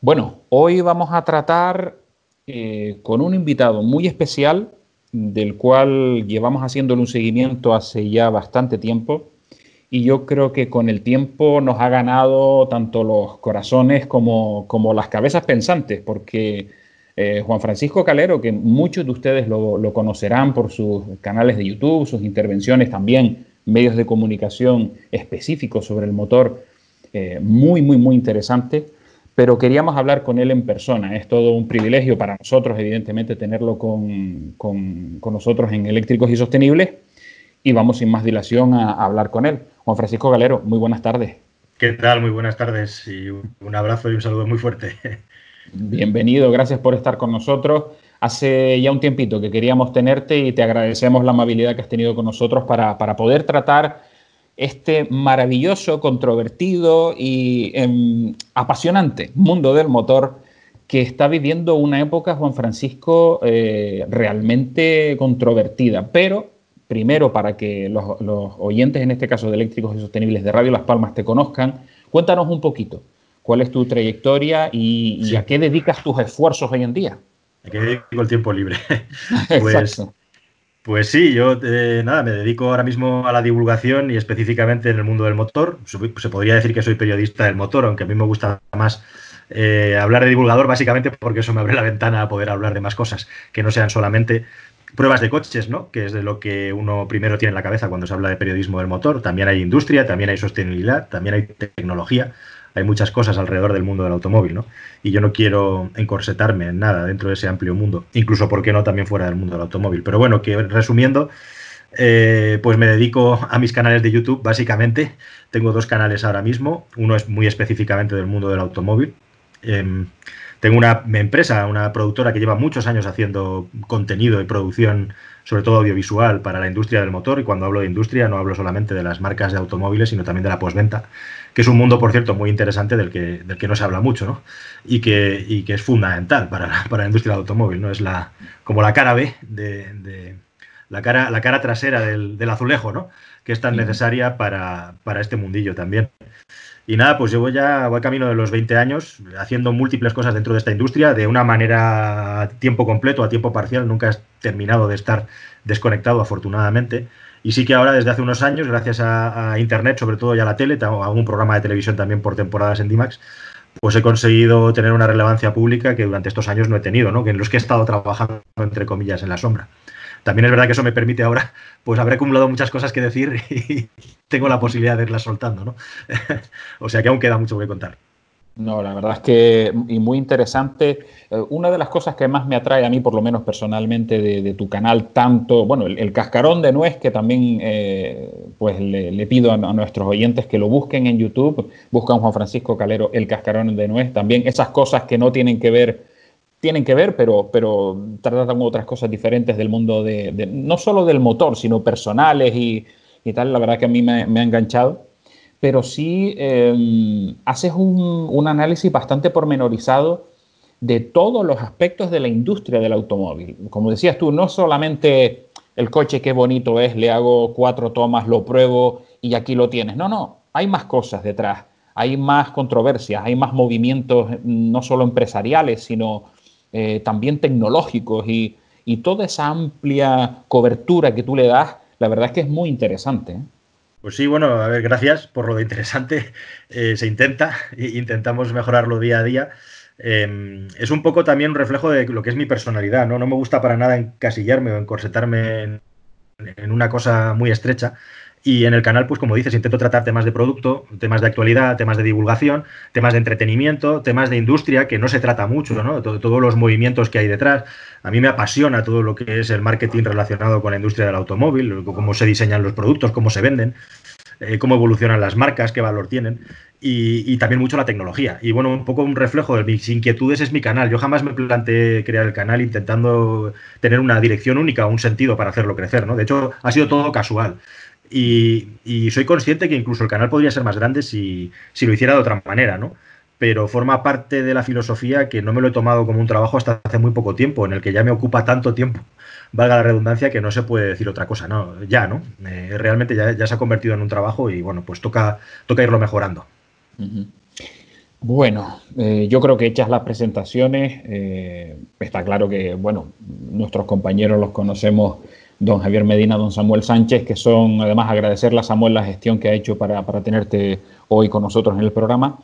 Bueno, hoy vamos a tratar con un invitado muy especial, del cual llevamos haciéndole un seguimiento hace ya bastante tiempo, y yo creo que con el tiempo nos ha ganado tanto los corazones como las cabezas pensantes, porque Juan Francisco Calero, que muchos de ustedes lo conocerán por sus canales de YouTube, sus intervenciones también, medios de comunicación específicos sobre el motor, muy interesante, pero queríamos hablar con él en persona. Es todo un privilegio para nosotros, evidentemente, tenerlo con nosotros en Eléctricos y Sostenibles, y vamos sin más dilación a hablar con él. Juan Francisco Calero, muy buenas tardes. ¿Qué tal? Muy buenas tardes y un abrazo y un saludo muy fuerte. Bienvenido, gracias por estar con nosotros. Hace ya un tiempito que queríamos tenerte y te agradecemos la amabilidad que has tenido con nosotros para poder tratar este maravilloso, controvertido y apasionante mundo del motor que está viviendo una época, Juan Francisco, realmente controvertida. Pero primero, para que los oyentes, en este caso de Eléctricos y Sostenibles de Radio Las Palmas, te conozcan, cuéntanos un poquito cuál es tu trayectoria y a Sí, qué dedicas tus esfuerzos hoy en día. ¿a qué dedico el tiempo libre? Pues, Exacto. pues sí, yo nada, me dedico ahora mismo a la divulgación y específicamente en el mundo del motor. Se podría decir que soy periodista del motor, aunque a mí me gusta más hablar de divulgador básicamente porque eso me abre la ventana a poder hablar de más cosas que no sean solamente pruebas de coches, ¿no? Que es de lo que uno primero tiene en la cabeza cuando se habla de periodismo del motor. También hay industria, también hay sostenibilidad, también hay tecnología. Hay muchas cosas alrededor del mundo del automóvil, ¿no? Y yo no quiero encorsetarme en nada dentro de ese amplio mundo, incluso, ¿por qué no?, también fuera del mundo del automóvil. Pero bueno, que resumiendo, pues me dedico a mis canales de YouTube, básicamente. Tengo dos canales ahora mismo. Uno es muy específicamente del mundo del automóvil. Eh, Tengo una empresa, una productora que lleva muchos años haciendo contenido y producción, sobre todo audiovisual, para la industria del motor. Y cuando hablo de industria no hablo solamente de las marcas de automóviles, sino también de la postventa, que es un mundo, por cierto, muy interesante del que no se habla mucho, ¿no? Y que es fundamental para la industria del automóvil, ¿no? Es como la cara B la cara trasera del azulejo, ¿no? Que es tan necesaria para este mundillo también. Y nada, pues voy camino de los 20 años haciendo múltiples cosas dentro de esta industria de una manera a tiempo completo, a tiempo parcial. Nunca he terminado de estar desconectado, afortunadamente. Y sí que ahora, desde hace unos años, gracias a Internet, sobre todo, y a la tele, a un programa de televisión también por temporadas en Dimax, pues he conseguido tener una relevancia pública que durante estos años no he tenido, ¿no? Que en los que he estado trabajando, entre comillas, en la sombra. También es verdad que eso me permite ahora, pues habré acumulado muchas cosas que decir y tengo la posibilidad de irlas soltando, ¿no? O sea que aún queda mucho que contar. No, la verdad es que, y muy interesante. Una de las cosas que más me atrae a mí, por lo menos personalmente, de tu canal, tanto, bueno, el cascarón de nuez, que también pues le pido a nuestros oyentes que lo busquen en YouTube, buscan Juan Francisco Calero, el cascarón de nuez, también esas cosas que no tienen que ver, pero tratan otras cosas diferentes del mundo no solo del motor, sino personales y tal. La verdad que a mí me ha enganchado, pero sí haces un análisis bastante pormenorizado de todos los aspectos de la industria del automóvil. Como decías tú, no solamente el coche, qué bonito es, le hago 4 tomas, lo pruebo y aquí lo tienes. No, hay más cosas detrás, hay más controversias, hay más movimientos, no solo empresariales, sino también tecnológicos, y toda esa amplia cobertura que tú le das, la verdad es que es muy interesante, ¿eh? Pues sí, bueno, a ver, gracias por lo de interesante. Se intenta, intentamos mejorarlo día a día. Es un poco también un reflejo de lo que es mi personalidad, ¿no? No me gusta para nada encasillarme o encorsetarme en una cosa muy estrecha. Y en el canal, pues como dices, intento tratar temas de producto, temas de actualidad, temas de divulgación, temas de entretenimiento, temas de industria, que no se trata mucho, ¿no? Todos los movimientos que hay detrás. A mí me apasiona todo lo que es el marketing relacionado con la industria del automóvil, cómo se diseñan los productos, cómo se venden, cómo evolucionan las marcas, qué valor tienen, y también mucho la tecnología. Y bueno, un poco un reflejo de mis inquietudes es mi canal. Yo jamás me planteé crear el canal intentando tener una dirección única o un sentido para hacerlo crecer, ¿no? De hecho, ha sido todo casual. Y soy consciente que incluso el canal podría ser más grande si lo hiciera de otra manera, ¿no? Pero forma parte de la filosofía que no me lo he tomado como un trabajo hasta hace muy poco tiempo, en el que ya me ocupa tanto tiempo, valga la redundancia, que no se puede decir otra cosa, ¿no? Ya, ¿no? Realmente ya se ha convertido en un trabajo y bueno, pues toca irlo mejorando. Uh -huh. Bueno, yo creo que hechas las presentaciones, está claro que, bueno, nuestros compañeros los conocemos, don Javier Medina, don Samuel Sánchez, que son, además, agradecerle a Samuel la gestión que ha hecho para tenerte hoy con nosotros en el programa.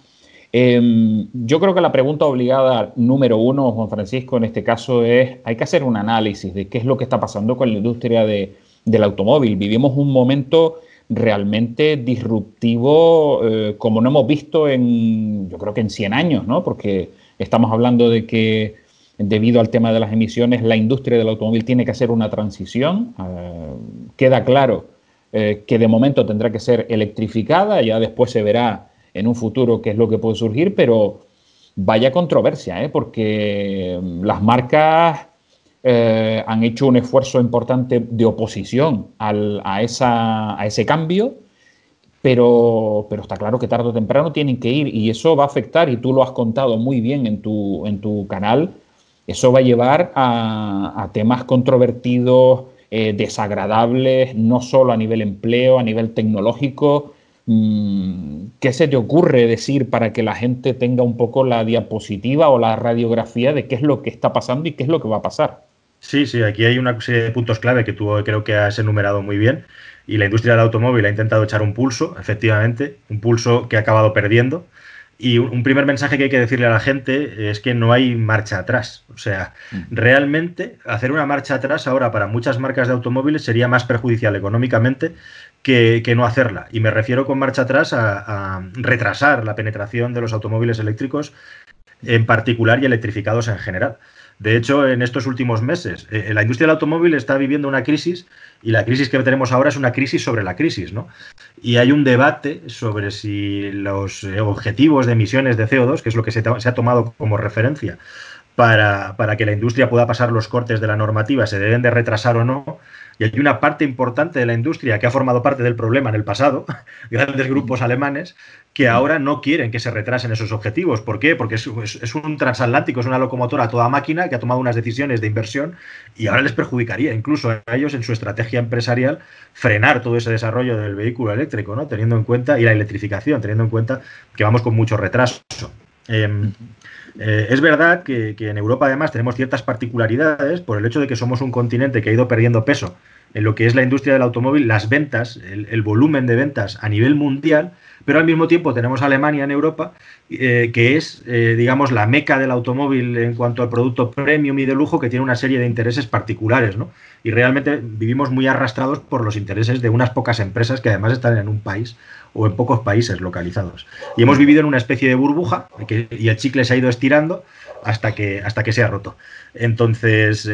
Yo creo que la pregunta obligada número uno, Juan Francisco, en este caso es, hay que hacer un análisis de qué es lo que está pasando con la industria del automóvil. Vivimos un momento realmente disruptivo, como no hemos visto yo creo que en 100 años, ¿no? Porque estamos hablando de que debido al tema de las emisiones, la industria del automóvil tiene que hacer una transición. Queda claro que de momento tendrá que ser electrificada, ya después se verá en un futuro qué es lo que puede surgir, pero vaya controversia, porque las marcas han hecho un esfuerzo importante de oposición a ese cambio, pero está claro que tarde o temprano tienen que ir y eso va a afectar, y tú lo has contado muy bien en tu canal, eso va a llevar a temas controvertidos, desagradables, no solo a nivel empleo, a nivel tecnológico. ¿Qué se te ocurre decir para que la gente tenga un poco la diapositiva o la radiografía de qué es lo que está pasando y qué es lo que va a pasar? Sí, sí, aquí hay una serie de puntos clave que tú creo que has enumerado muy bien y la industria del automóvil ha intentado echar un pulso, efectivamente, un pulso que ha acabado perdiendo. Y un primer mensaje que hay que decirle a la gente es que no hay marcha atrás. O sea, realmente hacer una marcha atrás ahora para muchas marcas de automóviles sería más perjudicial económicamente que no hacerla. Y me refiero con marcha atrás a retrasar la penetración de los automóviles eléctricos en particular y electrificados en general. De hecho, en estos últimos meses, la industria del automóvil está viviendo una crisis y la crisis que tenemos ahora es una crisis sobre la crisis, ¿no? Y hay un debate sobre si los objetivos de emisiones de CO2, que es lo que se ha tomado como referencia para que la industria pueda pasar los cortes de la normativa, se deben de retrasar o no. Y hay una parte importante de la industria que ha formado parte del problema en el pasado, grandes grupos alemanes, que ahora no quieren que se retrasen esos objetivos. ¿Por qué? Porque es un transatlántico, es una locomotora a toda máquina que ha tomado unas decisiones de inversión y ahora les perjudicaría incluso a ellos en su estrategia empresarial frenar todo ese desarrollo del vehículo eléctrico, ¿no? Teniendo en cuenta, y la electrificación, teniendo en cuenta que vamos con mucho retraso. Es verdad que en Europa además tenemos ciertas particularidades por el hecho de que somos un continente que ha ido perdiendo peso en lo que es la industria del automóvil, las ventas, el volumen de ventas a nivel mundial, pero al mismo tiempo tenemos a Alemania en Europa, que es, digamos, la meca del automóvil en cuanto al producto premium y de lujo, que tiene una serie de intereses particulares, ¿no? Y realmente vivimos muy arrastrados por los intereses de unas pocas empresas que además están en un país o en pocos países localizados. Y hemos vivido en una especie de burbuja y el chicle se ha ido estirando hasta que se ha roto. Entonces,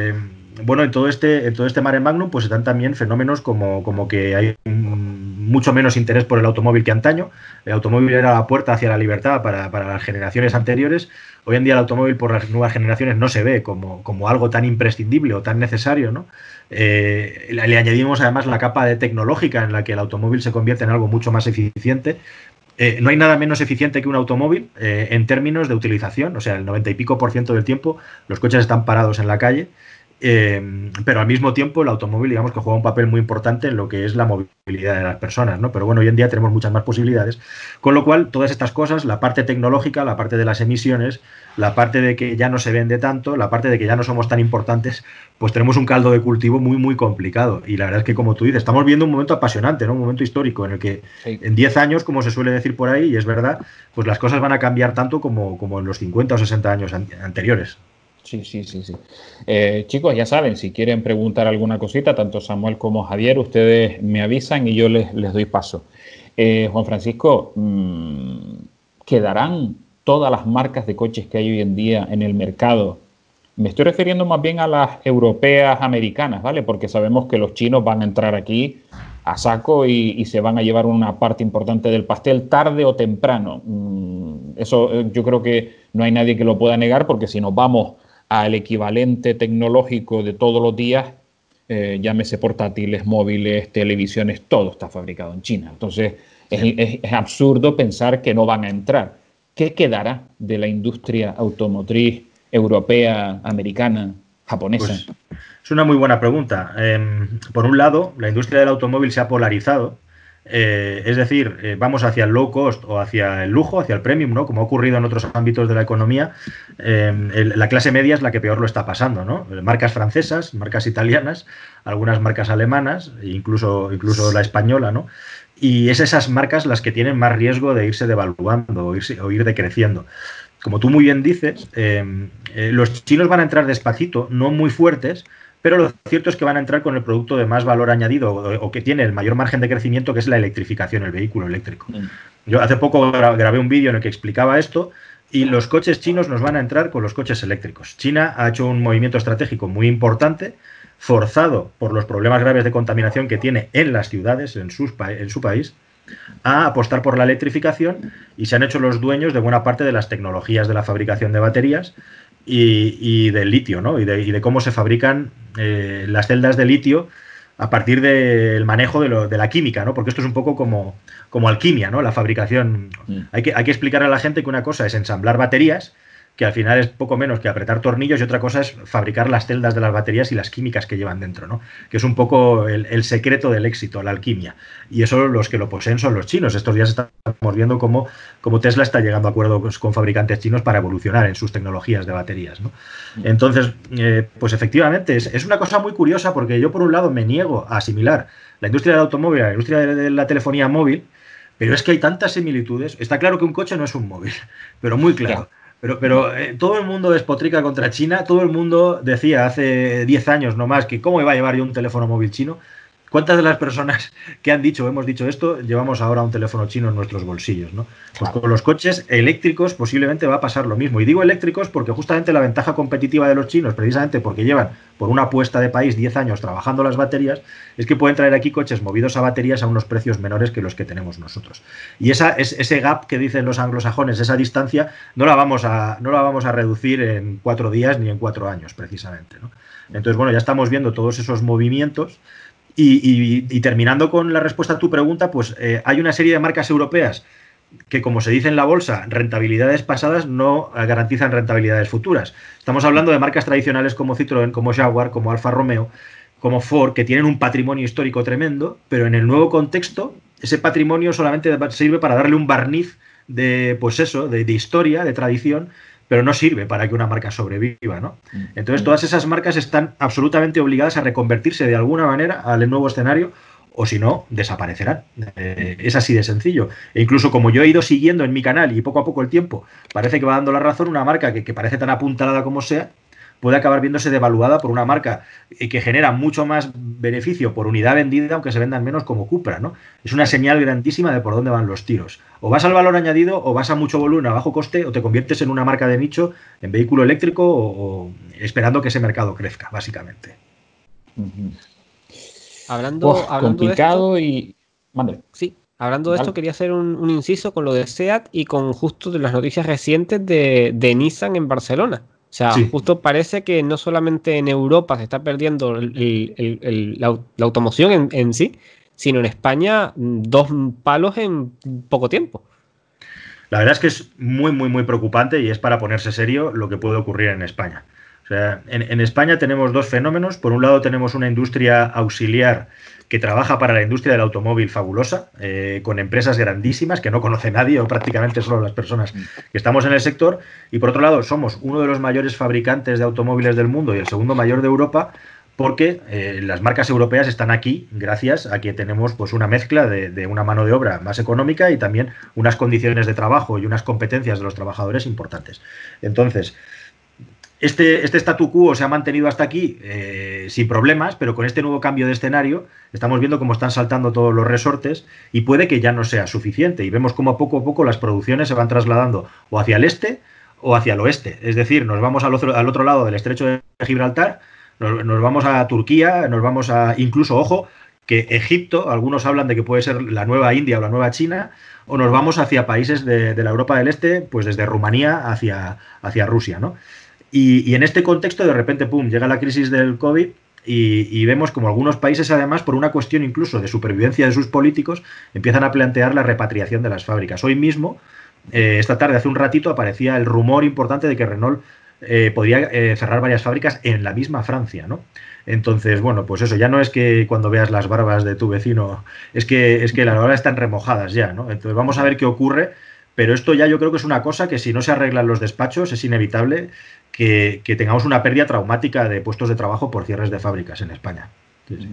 bueno, en todo este mare magnum pues están también fenómenos como que hay mucho menos interés por el automóvil que antaño. El automóvil era la puerta hacia la libertad para las generaciones anteriores. Hoy en día el automóvil por las nuevas generaciones no se ve como algo tan imprescindible o tan necesario, ¿no? Le añadimos además la capa de tecnológica en la que el automóvil se convierte en algo mucho más eficiente. No hay nada menos eficiente que un automóvil en términos de utilización, o sea, el 90 y pico % del tiempo los coches están parados en la calle, pero al mismo tiempo el automóvil, digamos que juega un papel muy importante en lo que es la movilidad de las personas, ¿no? Pero bueno, hoy en día tenemos muchas más posibilidades, con lo cual todas estas cosas, la parte tecnológica, la parte de las emisiones, la parte de que ya no se vende tanto, la parte de que ya no somos tan importantes, pues tenemos un caldo de cultivo muy, muy complicado. Y la verdad es que, como tú dices, estamos viendo un momento apasionante, ¿no? Un momento histórico en el que en 10 años, como se suele decir por ahí, y es verdad, pues las cosas van a cambiar tanto como en los 50 o 60 años anteriores. Sí. Chicos, ya saben, si quieren preguntar alguna cosita, tanto Samuel como Javier, ustedes me avisan y yo les doy paso. Juan Francisco, ¿quedarán todas las marcas de coches que hay hoy en día en el mercado? Me estoy refiriendo más bien a las europeas, americanas, ¿vale? Porque sabemos que los chinos van a entrar aquí a saco y se van a llevar una parte importante del pastel tarde o temprano. Eso yo creo que no hay nadie que lo pueda negar, porque si nos vamos al equivalente tecnológico de todos los días, llámese portátiles, móviles, televisiones, todo está fabricado en China. Entonces es absurdo pensar que no van a entrar. ¿Qué quedará de la industria automotriz europea, americana, japonesa? Pues es una muy buena pregunta. Por un lado, la industria del automóvil se ha polarizado Es decir, vamos hacia el low cost o hacia el lujo, hacia el premium, ¿no? Como ha ocurrido en otros ámbitos de la economía, la clase media es la que peor lo está pasando, ¿no? Marcas francesas, marcas italianas, algunas marcas alemanas, incluso la española, ¿no? Y es esas marcas las que tienen más riesgo de irse devaluando o ir decreciendo. Como tú muy bien dices, los chinos van a entrar despacito, no muy fuertes, pero lo cierto es que van a entrar con el producto de más valor añadido o que tiene el mayor margen de crecimiento, que es la electrificación, el vehículo eléctrico. Yo hace poco grabé un vídeo en el que explicaba esto y los coches chinos nos van a entrar con los coches eléctricos. China ha hecho un movimiento estratégico muy importante, forzado por los problemas graves de contaminación que tiene en las ciudades, en su país, a apostar por la electrificación y se han hecho los dueños de buena parte de las tecnologías de la fabricación de baterías y del litio, ¿no? Y de cómo se fabrican las celdas de litio a partir del manejo de la química, ¿no? Porque esto es un poco como alquimia, ¿no? La fabricación. Hay que explicarle a la gente que una cosa es ensamblar baterías, que al final es poco menos que apretar tornillos, y otra cosa es fabricar las celdas de las baterías y las químicas que llevan dentro, ¿no? Que es un poco el secreto del éxito, la alquimia. Y eso los que lo poseen son los chinos. Estos días estamos viendo cómo Tesla está llegando a acuerdos con fabricantes chinos para evolucionar en sus tecnologías de baterías, ¿no? Entonces, pues efectivamente, es una cosa muy curiosa, porque yo por un lado me niego a asimilar la industria del automóvil a la industria de la telefonía móvil, pero es que hay tantas similitudes. Está claro que un coche no es un móvil, pero muy claro. Pero todo el mundo despotrica contra China, todo el mundo decía hace 10 años no más que cómo iba a llevar yo un teléfono móvil chino. ¿Cuántas de las personas que han dicho o hemos dicho esto llevamos ahora un teléfono chino en nuestros bolsillos, ¿no? Pues con los coches eléctricos posiblemente va a pasar lo mismo. Y digo eléctricos porque justamente la ventaja competitiva de los chinos, precisamente porque llevan por una apuesta de país 10 años trabajando las baterías, es que pueden traer aquí coches movidos a baterías a unos precios menores que los que tenemos nosotros. Y ese gap que dicen los anglosajones, esa distancia, no la vamos a reducir en 4 días ni en 4 años, precisamente, ¿no? Entonces, bueno, ya estamos viendo todos esos movimientos. Y terminando con la respuesta a tu pregunta, pues hay una serie de marcas europeas que, como se dice en la bolsa, rentabilidades pasadas no garantizan rentabilidades futuras. Estamos hablando de marcas tradicionales como Citroën, como Jaguar, como Alfa Romeo, como Ford, que tienen un patrimonio histórico tremendo, pero en el nuevo contexto ese patrimonio solamente sirve para darle un barniz de, pues eso, de historia, de tradición, pero no sirve para que una marca sobreviva, ¿no? Entonces todas esas marcas están absolutamente obligadas a reconvertirse de alguna manera al nuevo escenario, o si no, desaparecerán. Es así de sencillo. E incluso como yo he ido siguiendo en mi canal y poco a poco el tiempo parece que va dando la razón, una marca que parece tan apuntalada como sea, puede acabar viéndose devaluada por una marca que genera mucho más beneficio por unidad vendida, aunque se vendan menos, como Cupra, ¿no? Es una señal grandísima de por dónde van los tiros. O vas al valor añadido, o vas a mucho volumen, a bajo coste, o te conviertes en una marca de nicho, en vehículo eléctrico, o esperando que ese mercado crezca, básicamente. Hablando complicado de esto, y... Vale. Sí, hablando de esto, quería hacer un inciso con lo de SEAT y con justo de las noticias recientes de Nissan en Barcelona. O sea, sí, justo parece que no solamente en Europa se está perdiendo la automoción en sí, sino en España 2 palos en poco tiempo. La verdad es que es muy, muy, muy preocupante, y es para ponerse serio lo que puede ocurrir en España. O sea, en España tenemos 2 fenómenos. Por un lado tenemos una industria auxiliar que trabaja para la industria del automóvil fabulosa, con empresas grandísimas que no conoce nadie, o prácticamente solo las personas que estamos en el sector. Y por otro lado somos uno de los mayores fabricantes de automóviles del mundo y el segundo mayor de Europa, porque las marcas europeas están aquí gracias a que tenemos pues una mezcla de una mano de obra más económica y también unas condiciones de trabajo y unas competencias de los trabajadores importantes. Entonces, este statu quo se ha mantenido hasta aquí sin problemas, pero con este nuevo cambio de escenario estamos viendo cómo están saltando todos los resortes y puede que ya no sea suficiente. Y vemos cómo poco a poco las producciones se van trasladando o hacia el este o hacia el oeste. Es decir, nos vamos al otro lado del estrecho de Gibraltar, nos vamos a Turquía, nos vamos a, incluso, ojo, que Egipto, algunos hablan de que puede ser la nueva India o la nueva China, o nos vamos hacia países de la Europa del Este, pues desde Rumanía hacia Rusia, ¿no? Y en este contexto, de repente, pum, llega la crisis del COVID y vemos como algunos países, además, por una cuestión incluso de supervivencia de sus políticos, empiezan a plantear la repatriación de las fábricas. Hoy mismo, esta tarde, hace un ratito, aparecía el rumor importante de que Renault podría cerrar varias fábricas en la misma Francia, ¿no? Entonces, bueno, pues eso, ya no es que cuando veas las barbas de tu vecino, es que las barbas están remojadas ya, ¿no? Entonces vamos a ver qué ocurre, pero esto ya yo creo que es una cosa que si no se arregla en los despachos es inevitable que tengamos una pérdida traumática de puestos de trabajo por cierres de fábricas en España. Sí, sí.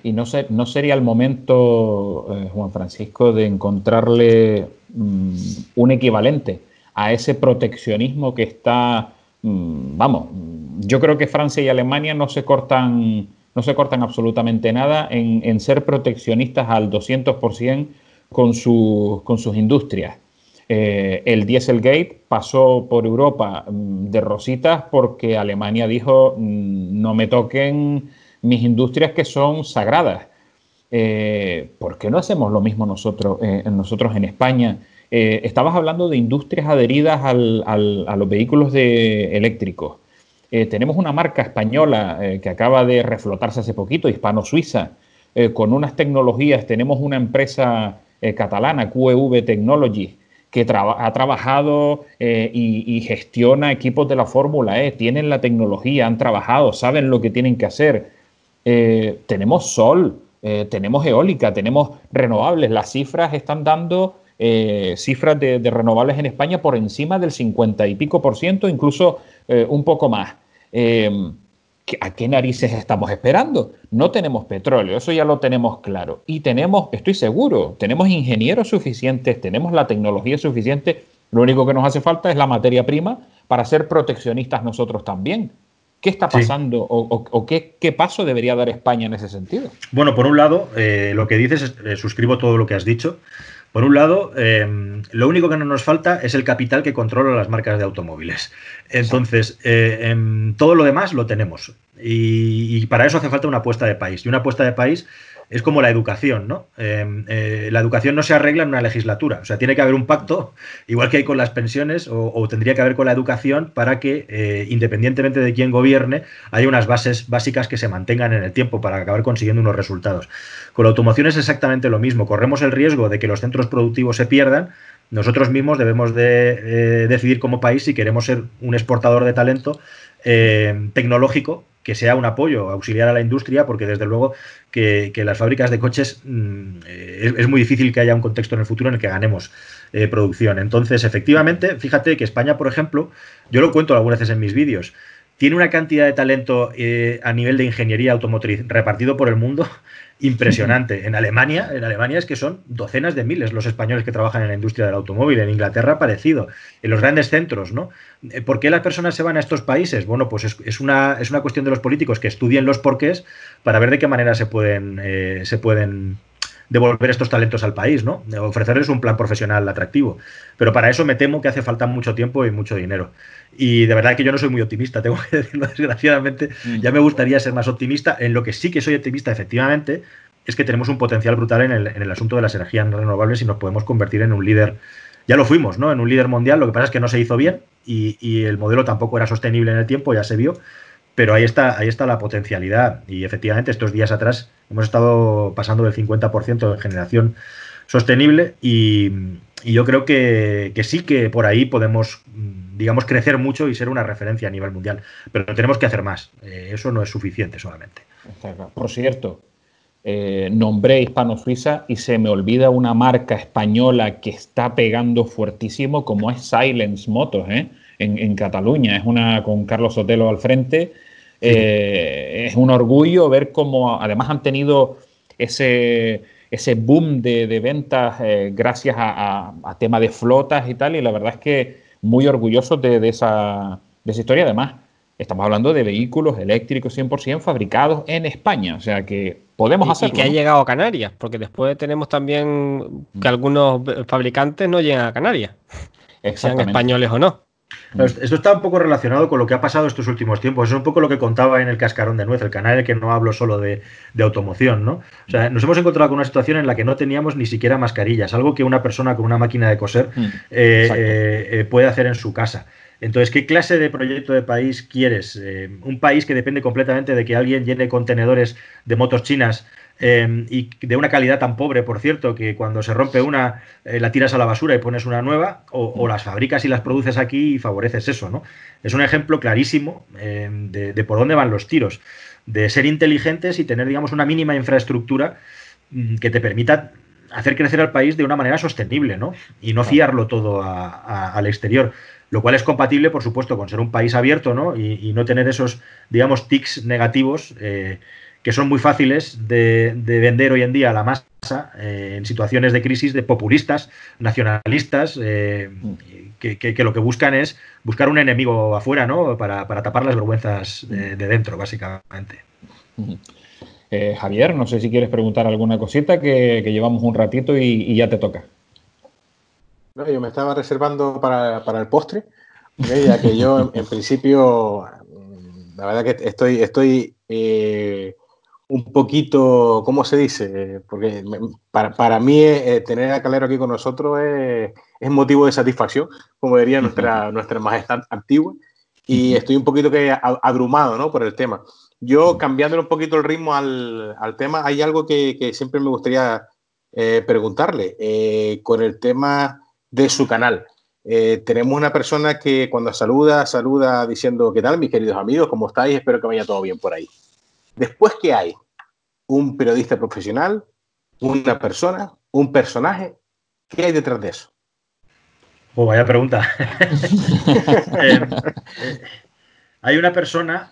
Y no sería el momento, Juan Francisco, de encontrarle un equivalente a ese proteccionismo que está, vamos, yo creo que Francia y Alemania no se cortan absolutamente nada en ser proteccionistas al 200% con sus industrias. El Dieselgate pasó por Europa de rositas porque Alemania dijo no me toquen mis industrias que son sagradas. ¿Por qué no hacemos lo mismo nosotros en España? Estabas hablando de industrias adheridas a los vehículos eléctricos. Tenemos una marca española que acaba de reflotarse hace poquito, hispano-suiza, con unas tecnologías. Tenemos una empresa catalana, QEV Technologies, que ha trabajado y gestiona equipos de la Fórmula E. Tienen la tecnología, han trabajado, saben lo que tienen que hacer. Tenemos sol, tenemos eólica, tenemos renovables. Las cifras están dando cifras de renovables en España por encima del 50 y pico %, incluso un poco más. ¿A qué narices estamos esperando? No tenemos petróleo, eso ya lo tenemos claro. Y estoy seguro, tenemos ingenieros suficientes, tenemos la tecnología suficiente. Lo único que nos hace falta es la materia prima para ser proteccionistas nosotros también. ¿Qué está pasando o qué paso debería dar España en ese sentido? Bueno, por un lado, lo que dices, suscribo todo lo que has dicho. Por un lado, lo único que no nos falta es el capital que controla las marcas de automóviles. Entonces, todo lo demás lo tenemos. Y para eso hace falta una apuesta de país. Y una apuesta de país es como la educación, ¿no? La educación no se arregla en una legislatura. O sea, tiene que haber un pacto, igual que hay con las pensiones, o tendría que haber con la educación para que, independientemente de quién gobierne, haya unas bases básicas que se mantengan en el tiempo para acabar consiguiendo unos resultados. Con la automoción es exactamente lo mismo. Corremos el riesgo de que los centros productivos se pierdan. Nosotros mismos debemos de decidir como país si queremos ser un exportador de talento tecnológico que sea un apoyo auxiliar a la industria, porque desde luego que las fábricas de coches es muy difícil que haya un contexto en el futuro en el que ganemos producción. Entonces, efectivamente, fíjate que España, por ejemplo, yo lo cuento algunas veces en mis vídeos, tiene una cantidad de talento a nivel de ingeniería automotriz repartido por el mundo impresionante. En Alemania es que son docenas de miles los españoles que trabajan en la industria del automóvil. En Inglaterra parecido, en los grandes centros, ¿no? ¿Por qué las personas se van a estos países? Bueno, pues es una cuestión de los políticos que estudien los porqués para ver de qué manera se pueden devolver estos talentos al país, ¿no? Ofrecerles un plan profesional atractivo. Pero para eso me temo que hace falta mucho tiempo y mucho dinero. Y de verdad que yo no soy muy optimista, tengo que decirlo desgraciadamente. Ya me gustaría ser más optimista. En lo que sí que soy optimista, efectivamente, es que tenemos un potencial brutal en el asunto de las energías renovables y nos podemos convertir en un líder. Ya lo fuimos, ¿no? En un líder mundial. Lo que pasa es que no se hizo bien y el modelo tampoco era sostenible en el tiempo, ya se vio. Pero ahí está la potencialidad. Y efectivamente, estos días atrás hemos estado pasando del 50% en generación sostenible y yo creo que sí que por ahí podemos, digamos, crecer mucho y ser una referencia a nivel mundial. Pero tenemos que hacer más. Eso no es suficiente solamente. Por cierto, nombré Hispano-Suiza y se me olvida una marca española que está pegando fuertísimo como es Silence Motors, en Cataluña. Es una con Carlos Sotelo al frente. Es un orgullo ver cómo además han tenido ese boom de ventas gracias a tema de flotas y tal, y la verdad es que muy orgullosos de esa historia. Además, estamos hablando de vehículos eléctricos 100% fabricados en España, o sea que podemos hacerlo. Y que ha llegado a Canarias, porque después tenemos también que algunos fabricantes no llegan a Canarias, sean españoles o no. Esto está un poco relacionado con lo que ha pasado estos últimos tiempos. Es un poco lo que contaba en el Cascarón de Nuez, el canal en el que no hablo solo de automoción, ¿no? O sea, nos hemos encontrado con una situación en la que no teníamos ni siquiera mascarillas, algo que una persona con una máquina de coser puede hacer en su casa. Entonces, ¿qué clase de proyecto de país quieres? Un país que depende completamente de que alguien llene contenedores de motos chinas y de una calidad tan pobre, por cierto, que cuando se rompe una, la tiras a la basura y pones una nueva, o las fabricas y las produces aquí y favoreces eso, ¿no? Es un ejemplo clarísimo de por dónde van los tiros, de ser inteligentes y tener, digamos, una mínima infraestructura que te permita hacer crecer al país de una manera sostenible, ¿no? Y no fiarlo todo al exterior. Lo cual es compatible, por supuesto, con ser un país abierto, ¿no? Y no tener esos, digamos, tics negativos que son muy fáciles de vender hoy en día a la masa en situaciones de crisis de populistas, nacionalistas, que lo que buscan es buscar un enemigo afuera, ¿no? Para tapar las vergüenzas de dentro, básicamente. Javier, no sé si quieres preguntar alguna cosita, que llevamos un ratito y ya te toca. No, yo me estaba reservando para el postre, ¿okay? Ya que yo en principio, la verdad que estoy un poquito, ¿cómo se dice? Porque para mí tener a Calero aquí con nosotros es motivo de satisfacción, como diría nuestra majestad antigua, y estoy un poquito abrumado, ¿no? Por el tema. Yo, cambiándole un poquito el ritmo al tema, hay algo que siempre me gustaría preguntarle con el tema de su canal. Tenemos una persona que cuando saluda diciendo: ¿qué tal, mis queridos amigos? ¿Cómo estáis? Espero que vaya todo bien por ahí. Después, ¿qué hay? Un periodista profesional, una persona, un personaje. ¿Qué hay detrás de eso? Oh, vaya pregunta. Hay una persona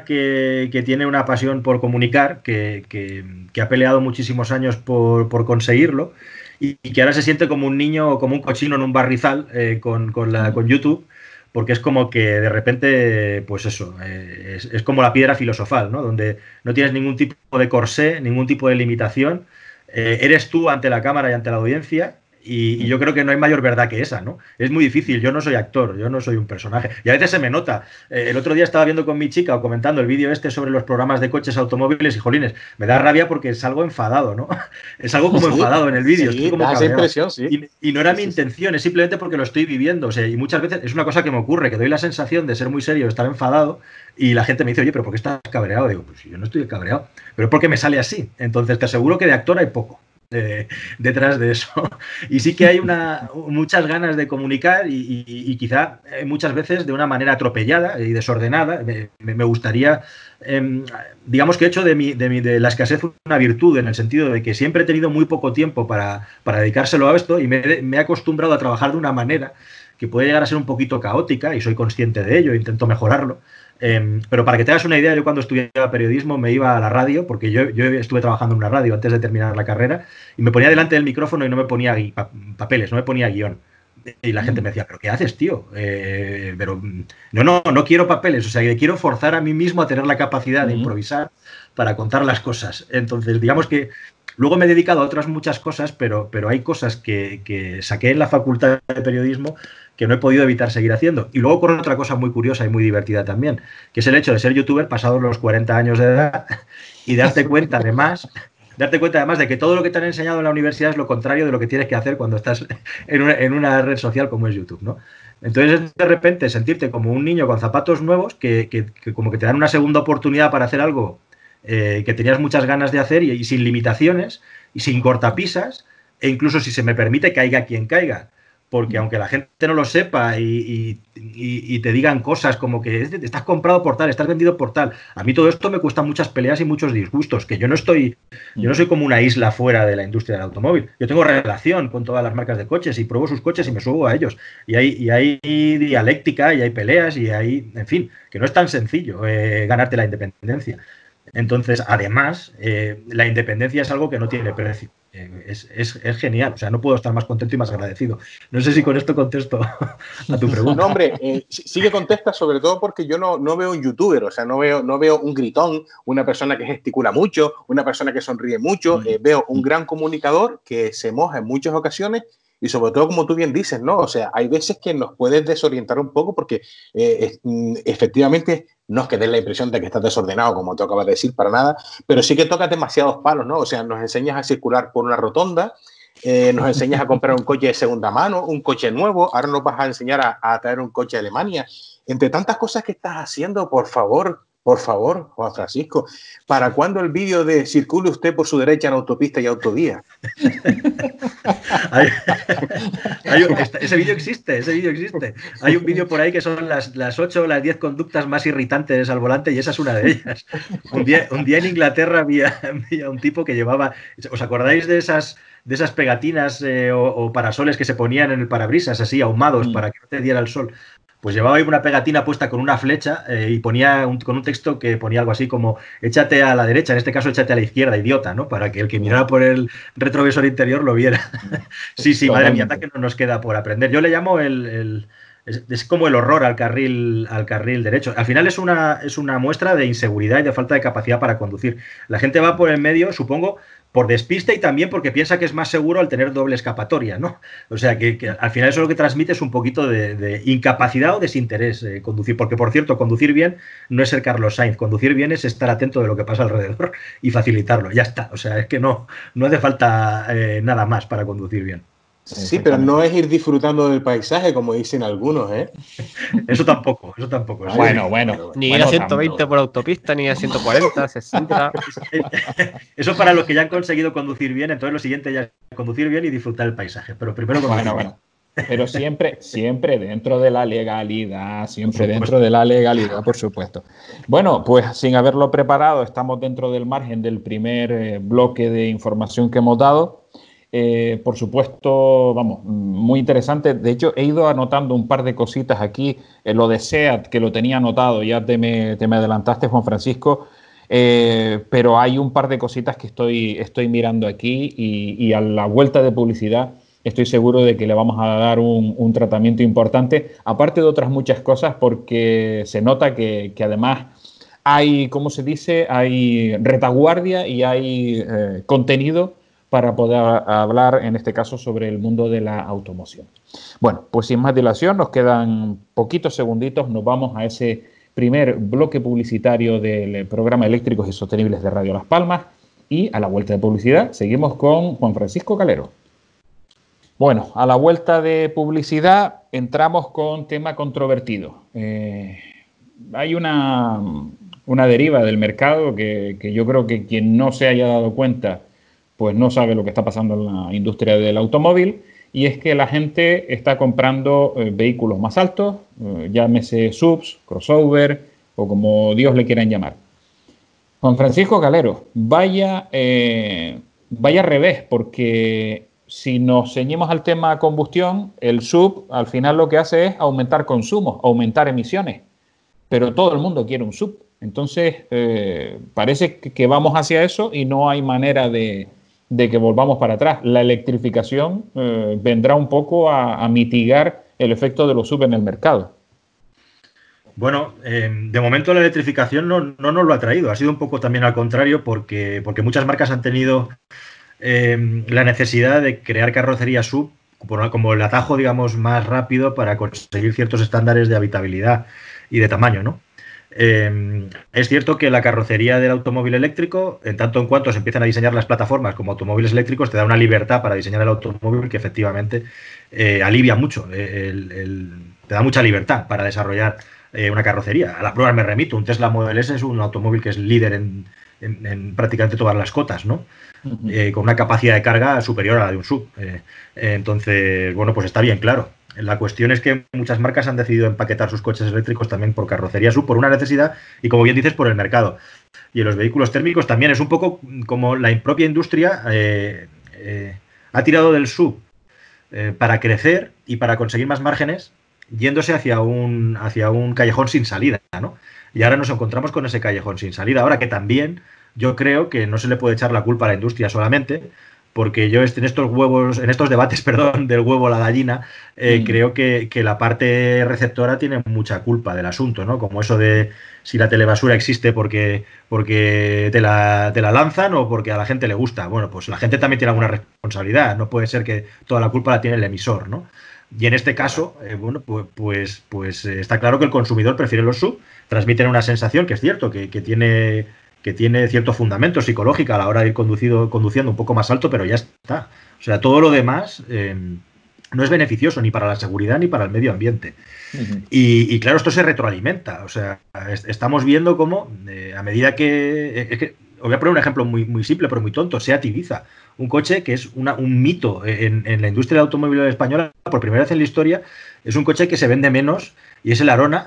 que tiene una pasión por comunicar, que ha peleado muchísimos años por conseguirlo y que ahora se siente como un niño o como un cochino en un barrizal con YouTube, porque es como que de repente, pues eso, es como la piedra filosofal, ¿no? Donde no tienes ningún tipo de corsé, ningún tipo de limitación, eres tú ante la cámara y ante la audiencia. Y yo creo que no hay mayor verdad que esa, ¿no? Es muy difícil, yo no soy actor, yo no soy un personaje. Y a veces se me nota. El otro día estaba viendo con mi chica o comentando el vídeo sobre los programas de coches, automóviles y jolines. Me da rabia porque salgo enfadado, ¿no? Es algo como enfadado en el vídeo. Sí, estoy como esa impresión, sí. Y no era mi intención, es simplemente porque lo estoy viviendo. O sea, y muchas veces es una cosa que me ocurre, que doy la sensación de ser muy serio, de estar enfadado, y la gente me dice: oye, ¿pero por qué estás cabreado? Digo: pues yo no estoy cabreado, pero es porque me sale así. Entonces te aseguro que de actor hay poco. Detrás de eso. Y sí que hay muchas ganas de comunicar y quizá muchas veces de una manera atropellada y desordenada. Me gustaría, digamos que he hecho de la escasez una virtud, en el sentido de que siempre he tenido muy poco tiempo para dedicárselo a esto, y me he acostumbrado a trabajar de una manera que puede llegar a ser un poquito caótica, y soy consciente de ello, intento mejorarlo. Pero para que te hagas una idea, yo cuando estudiaba periodismo me iba a la radio, porque yo estuve trabajando en una radio antes de terminar la carrera, y me ponía delante del micrófono y no me ponía papeles, no me ponía guión. Y la gente me decía: ¿pero qué haces, tío? Pero no quiero papeles, o sea, que quiero forzar a mí mismo a tener la capacidad de improvisar para contar las cosas. Entonces, digamos que luego me he dedicado a otras muchas cosas, pero hay cosas que saqué en la facultad de periodismo que no he podido evitar seguir haciendo. Y luego ocurre otra cosa muy curiosa y muy divertida también, que es el hecho de ser youtuber pasados los 40 años de edad y darte cuenta además de que todo lo que te han enseñado en la universidad es lo contrario de lo que tienes que hacer cuando estás en una red social como es YouTube, ¿no? Entonces, de repente, sentirte como un niño con zapatos nuevos que como que te dan una segunda oportunidad para hacer algo que tenías muchas ganas de hacer y sin limitaciones y sin cortapisas, e incluso, si se me permite, caiga quien caiga. Porque aunque la gente no lo sepa y te digan cosas como que estás comprado por tal, estás vendido por tal, a mí todo esto me cuesta muchas peleas y muchos disgustos, que yo no soy como una isla fuera de la industria del automóvil. Yo tengo relación con todas las marcas de coches y pruebo sus coches y me subo a ellos. Y hay dialéctica y hay peleas y hay, en fin, que no es tan sencillo ganarte la independencia. Entonces, además, la independencia es algo que no tiene precio. Es genial, o sea, no puedo estar más contento y más agradecido. No sé si con esto contesto a tu pregunta. No, hombre, sí que contesta, sobre todo porque yo no veo un youtuber, o sea, no veo un gritón, una persona que gesticula mucho, una persona que sonríe mucho. Veo un gran comunicador que se moja en muchas ocasiones. Y sobre todo, como tú bien dices, ¿no? O sea, hay veces que nos puedes desorientar un poco porque efectivamente no es que des la impresión de que estás desordenado, como tú acabas de decir, para nada, pero sí que tocas demasiados palos, ¿no? O sea, nos enseñas a circular por una rotonda, nos enseñas a comprar un coche de segunda mano, un coche nuevo, ahora nos vas a enseñar a traer un coche de Alemania. Entre tantas cosas que estás haciendo, por favor, Por favor, Juan Francisco, ¿para cuándo el vídeo de circule usted por su derecha en autopista y autovía? Ese vídeo existe. Hay un vídeo por ahí que son las 8 o las 10 conductas más irritantes al volante y esa es una de ellas. Un día en Inglaterra había un tipo que llevaba... ¿Os acordáis de esas pegatinas o parasoles que se ponían en el parabrisas así ahumados para que no te diera el sol? Pues llevaba ahí una pegatina puesta con una flecha y ponía con un texto que ponía algo así como échate a la derecha, en este caso échate a la izquierda, idiota, ¿no? Para que el que mirara por el retrovisor interior lo viera. Sí, madre mía, que no nos queda por aprender. Yo le llamo es como el horror al carril derecho. Al final es una muestra de inseguridad y de falta de capacidad para conducir. La gente va por el medio, supongo, por despiste y también porque piensa que es más seguro al tener doble escapatoria, ¿no? O sea, que al final eso lo que transmite es un poquito de incapacidad o desinterés conducir. Porque, por cierto, conducir bien no es ser Carlos Sainz. Conducir bien es estar atento de lo que pasa alrededor y facilitarlo. Ya está. O sea, es que no hace falta nada más para conducir bien. Sí, pero no es ir disfrutando del paisaje, como dicen algunos, ¿eh? Eso tampoco. Bueno. Ni ir a 120 por autopista, ni a 140, 60. Eso para los que ya han conseguido conducir bien, entonces lo siguiente ya es conducir bien y disfrutar el paisaje. Pero primero conducir bien. Pero siempre dentro de la legalidad, por supuesto. Bueno, pues sin haberlo preparado, estamos dentro del margen del primer bloque de información que hemos dado. Por supuesto, vamos, muy interesante. De hecho, he ido anotando un par de cositas aquí. Lo de SEAT, que lo tenía anotado, ya te me adelantaste, Juan Francisco. Pero hay un par de cositas que estoy mirando aquí y a la vuelta de publicidad estoy seguro de que le vamos a dar un tratamiento importante, aparte de otras muchas cosas, porque se nota que además hay, ¿cómo se dice? Hay retaguardia y hay contenido para poder hablar, en este caso, sobre el mundo de la automoción. Bueno, pues sin más dilación, nos quedan poquitos segunditos, nos vamos a ese primer bloque publicitario del programa Eléctricos y Sostenibles de Radio Las Palmas y a la vuelta de publicidad seguimos con Juan Francisco Calero. Bueno, a la vuelta de publicidad entramos con tema controvertido. Hay una deriva del mercado que yo creo que quien no se haya dado cuenta pues no sabe lo que está pasando en la industria del automóvil, y es que la gente está comprando vehículos más altos, llámese subs, crossover o como Dios le quieran llamar. Juan Francisco Calero, vaya revés, porque si nos ceñimos al tema combustión, el sub al final lo que hace es aumentar consumo, aumentar emisiones, pero todo el mundo quiere un sub. Entonces parece que vamos hacia eso y no hay manera de que volvamos para atrás. La electrificación vendrá un poco a mitigar el efecto de los sub en el mercado. Bueno, de momento la electrificación no nos lo ha traído. Ha sido un poco también al contrario porque muchas marcas han tenido la necesidad de crear carrocería sub como el atajo, digamos, más rápido para conseguir ciertos estándares de habitabilidad y de tamaño, ¿no? Es cierto que la carrocería del automóvil eléctrico, en tanto en cuanto se empiezan a diseñar las plataformas como automóviles eléctricos, te da una libertad para diseñar el automóvil que efectivamente alivia mucho, te da mucha libertad para desarrollar una carrocería. A la prueba me remito, un Tesla Model S es un automóvil que es líder en prácticamente todas las cotas, ¿no? Con una capacidad de carga superior a la de un sub. Entonces, bueno, pues está bien claro. La cuestión es que muchas marcas han decidido empaquetar sus coches eléctricos también por carrocería sub, por una necesidad y, como bien dices, por el mercado. Y en los vehículos térmicos también es un poco como la propia industria ha tirado del sub para crecer y para conseguir más márgenes, yéndose hacia un callejón sin salida, ¿no? Y ahora nos encontramos con ese callejón sin salida. Ahora que también yo creo que no se le puede echar la culpa a la industria solamente, porque yo en estos debates, del huevo a la gallina, creo que la parte receptora tiene mucha culpa del asunto, ¿no? Como eso de si la telebasura existe porque te la lanzan o porque a la gente le gusta. Bueno, pues la gente también tiene alguna responsabilidad. No puede ser que toda la culpa la tiene el emisor, ¿no? Y en este caso, bueno, pues está claro que el consumidor prefiere los sub, transmiten una sensación que es cierto, que tiene cierto fundamento psicológico a la hora de ir conduciendo un poco más alto, pero ya está. O sea, todo lo demás no es beneficioso ni para la seguridad ni para el medio ambiente. Y claro, esto se retroalimenta. O sea, estamos viendo cómo a medida que... os voy a poner un ejemplo muy simple, pero muy tonto. SEAT Ibiza, un coche que es un mito en la industria del automóvil española. Por primera vez en la historia, es un coche que se vende menos y es el Arona,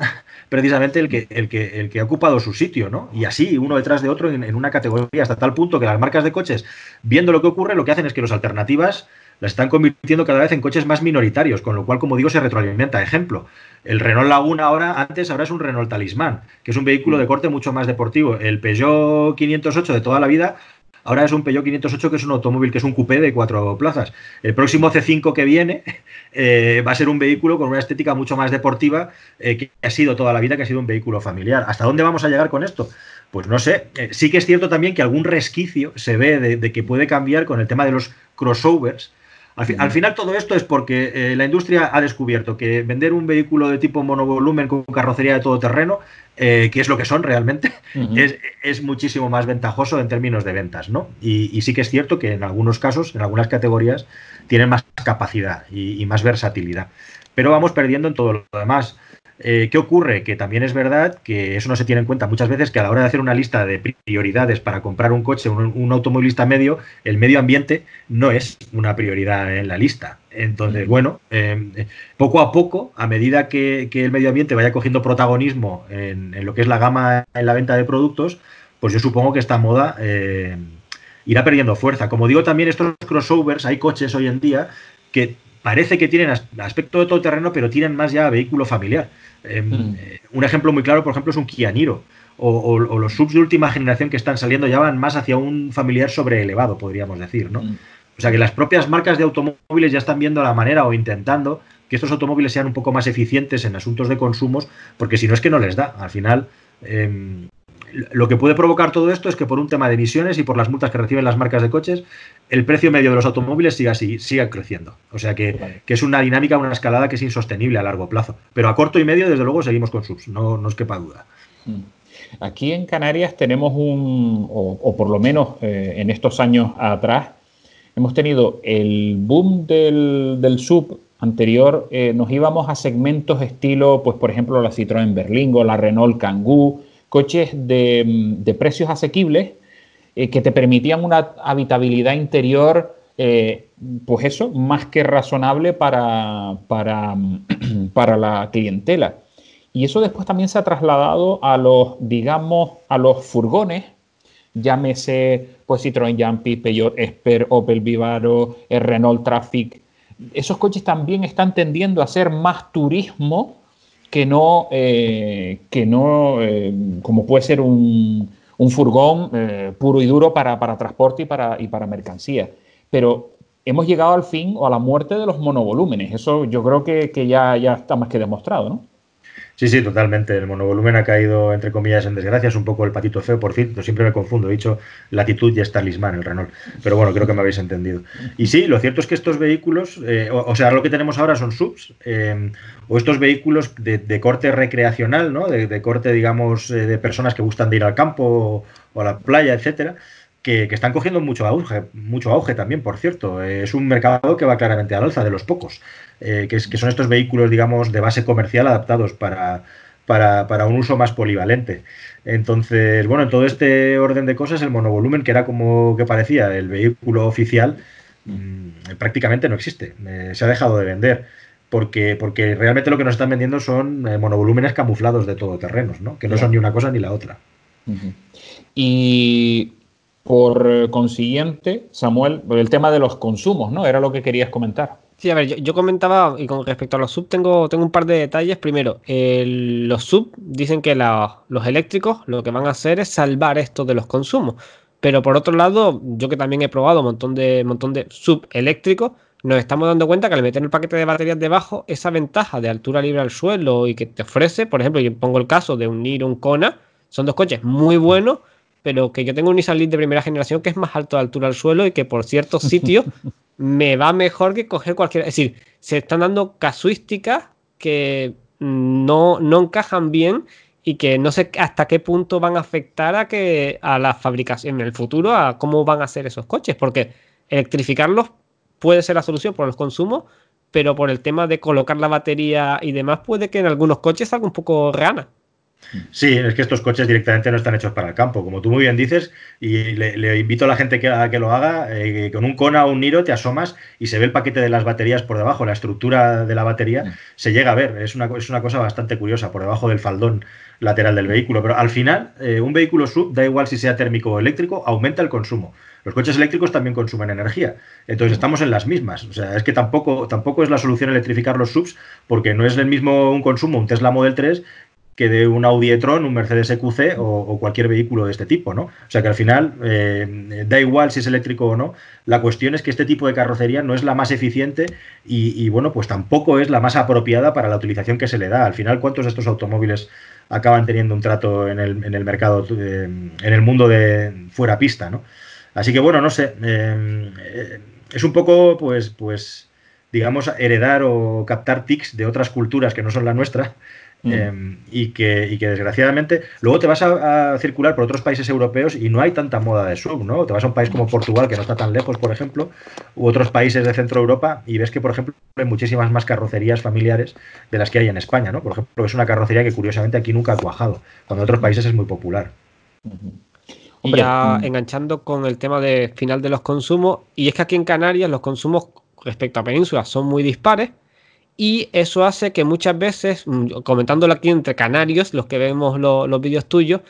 precisamente el que ha ocupado su sitio, ¿no? Y así, uno detrás de otro en una categoría, hasta tal punto que las marcas de coches, viendo lo que ocurre, lo que hacen es que las alternativas las están convirtiendo cada vez en coches más minoritarios, con lo cual, como digo, se retroalimenta. Ejemplo, el Renault Laguna ahora es un Renault Talismán, que es un vehículo de corte mucho más deportivo. El Peugeot 508 de toda la vida ahora es un Peugeot 508, que es un automóvil, que es un coupé de 4 plazas. El próximo C5 que viene va a ser un vehículo con una estética mucho más deportiva, que ha sido toda la vida, que ha sido un vehículo familiar. ¿Hasta dónde vamos a llegar con esto? Pues no sé. Sí que es cierto también que algún resquicio se ve de que puede cambiar con el tema de los crossovers. Al final todo esto es porque la industria ha descubierto que vender un vehículo de tipo monovolumen con carrocería de todoterreno, que es lo que son realmente, es muchísimo más ventajoso en términos de ventas, ¿no? Y sí que es cierto que en algunos casos, en algunas categorías, tienen más capacidad y más versatilidad. Pero vamos perdiendo en todo lo demás. ¿Qué ocurre? Que también es verdad que eso no se tiene en cuenta muchas veces, que a la hora de hacer una lista de prioridades para comprar un coche, un automovilista medio, el medio ambiente no es una prioridad en la lista. Entonces, bueno, poco a poco, a medida que el medio ambiente vaya cogiendo protagonismo en lo que es la gama en la venta de productos, pues yo supongo que esta moda irá perdiendo fuerza. Como digo, también estos crossovers, hay coches hoy en día que parece que tienen aspecto de todoterreno, pero tienen más ya vehículo familiar. Un ejemplo muy claro, por ejemplo, es un Kia Niro. O los subs de última generación que están saliendo ya van más hacia un familiar sobreelevado, podríamos decir, ¿no? O sea que las propias marcas de automóviles ya están viendo la manera o intentando que estos automóviles sean un poco más eficientes en asuntos de consumos, porque si no es que no les da. Al final, lo que puede provocar todo esto es que por un tema de emisiones y por las multas que reciben las marcas de coches, el precio medio de los automóviles siga creciendo. O sea que es una dinámica, una escalada que es insostenible a largo plazo. Pero a corto y medio, desde luego, seguimos con subs, no os quepa duda. Aquí en Canarias tenemos o por lo menos en estos años atrás, hemos tenido el boom del sub anterior. Nos íbamos a segmentos estilo, pues por ejemplo, la Citroën Berlingo, la Renault Kangoo, coches de precios asequibles que te permitían una habitabilidad interior, pues eso, más que razonable para la clientela. Y eso después también se ha trasladado a los, digamos, a los furgones, llámese pues Citroën Jumpy, Peugeot Esper, Opel Vivaro, Renault Trafic. Esos coches también están tendiendo a hacer más turismo que no como puede ser un furgón puro y duro para transporte y para mercancía. Pero hemos llegado al fin o a la muerte de los monovolúmenes. Eso yo creo que ya está más que demostrado, ¿no? Sí, totalmente. El monovolumen ha caído, entre comillas, en desgracia. Es un poco el patito feo, por fin. Yo siempre me confundo. He dicho Latitud y es Talismán, el Renault. Pero bueno, creo que me habéis entendido. Y sí, lo cierto es que estos vehículos, o sea, lo que tenemos ahora son subs, o estos vehículos de corte recreacional, ¿no? De corte, digamos, de personas que gustan de ir al campo o a la playa, etcétera, que están cogiendo mucho auge también, por cierto. Es un mercado que va claramente al alza, de los pocos, que son estos vehículos, digamos, de base comercial adaptados para un uso más polivalente. Entonces, bueno, en todo este orden de cosas, el monovolumen, que era como que parecía el vehículo oficial, prácticamente no existe. Se ha dejado de vender. Porque realmente lo que nos están vendiendo son monovolúmenes camuflados de todoterrenos, ¿no? Que no son ni una cosa ni la otra. Y por consiguiente, Samuel, el tema de los consumos, ¿no? Era lo que querías comentar. Sí, a ver, yo comentaba, y con respecto a los sub tengo un par de detalles. Primero, los sub dicen que los eléctricos lo que van a hacer es salvar esto de los consumos. Pero por otro lado, yo que también he probado un montón de sub eléctricos, nos estamos dando cuenta que al meter el paquete de baterías debajo, esa ventaja de altura libre al suelo y que te ofrece, por ejemplo, yo pongo el caso de un Niro, un Kona, son dos coches muy buenos, pero que yo tengo un Nissan Leaf de primera generación que es más alto de altura al suelo y que por ciertos sitios me va mejor que coger cualquier... Es decir, se están dando casuísticas que no encajan bien y que no sé hasta qué punto van a afectar a la fabricación en el futuro, a cómo van a ser esos coches, porque electrificarlos puede ser la solución por los consumos, pero por el tema de colocar la batería y demás, puede que en algunos coches salga un poco rana. Sí, es que estos coches directamente no están hechos para el campo, como tú muy bien dices, y le invito a la gente a que lo haga. Con un Kona o un Niro te asomas y se ve el paquete de las baterías por debajo, la estructura de la batería se llega a ver, es una cosa bastante curiosa, por debajo del faldón lateral del vehículo, pero al final un vehículo SUV, da igual si sea térmico o eléctrico, aumenta el consumo. Los coches eléctricos también consumen energía, entonces estamos en las mismas. O sea, es que tampoco es la solución electrificar los SUVs, porque no es el mismo un consumo un Tesla Model 3 que de un Audi e-tron, un Mercedes EQC o cualquier vehículo de este tipo, ¿no? O sea que al final da igual si es eléctrico o no. La cuestión es que este tipo de carrocería no es la más eficiente y bueno, pues tampoco es la más apropiada para la utilización que se le da. Al final, ¿cuántos de estos automóviles acaban teniendo un trato en el mercado, en el mundo de fuera pista, ¿no? Así que bueno, no sé. Es un poco, pues digamos, heredar o captar tics de otras culturas que no son la nuestra. Y que desgraciadamente luego te vas a circular por otros países europeos y no hay tanta moda de SUV, ¿no? Te vas a un país como Portugal, que no está tan lejos, por ejemplo, u otros países de Centro Europa y ves que, por ejemplo, hay muchísimas más carrocerías familiares de las que hay en España, ¿no? Por ejemplo, es una carrocería que curiosamente aquí nunca ha cuajado, cuando en otros países es muy popular. Y ya enganchando con el tema de final de los consumos, y es que aquí en Canarias los consumos respecto a Península son muy dispares. Y eso hace que muchas veces, comentándolo aquí entre canarios, los que vemos los vídeos tuyos,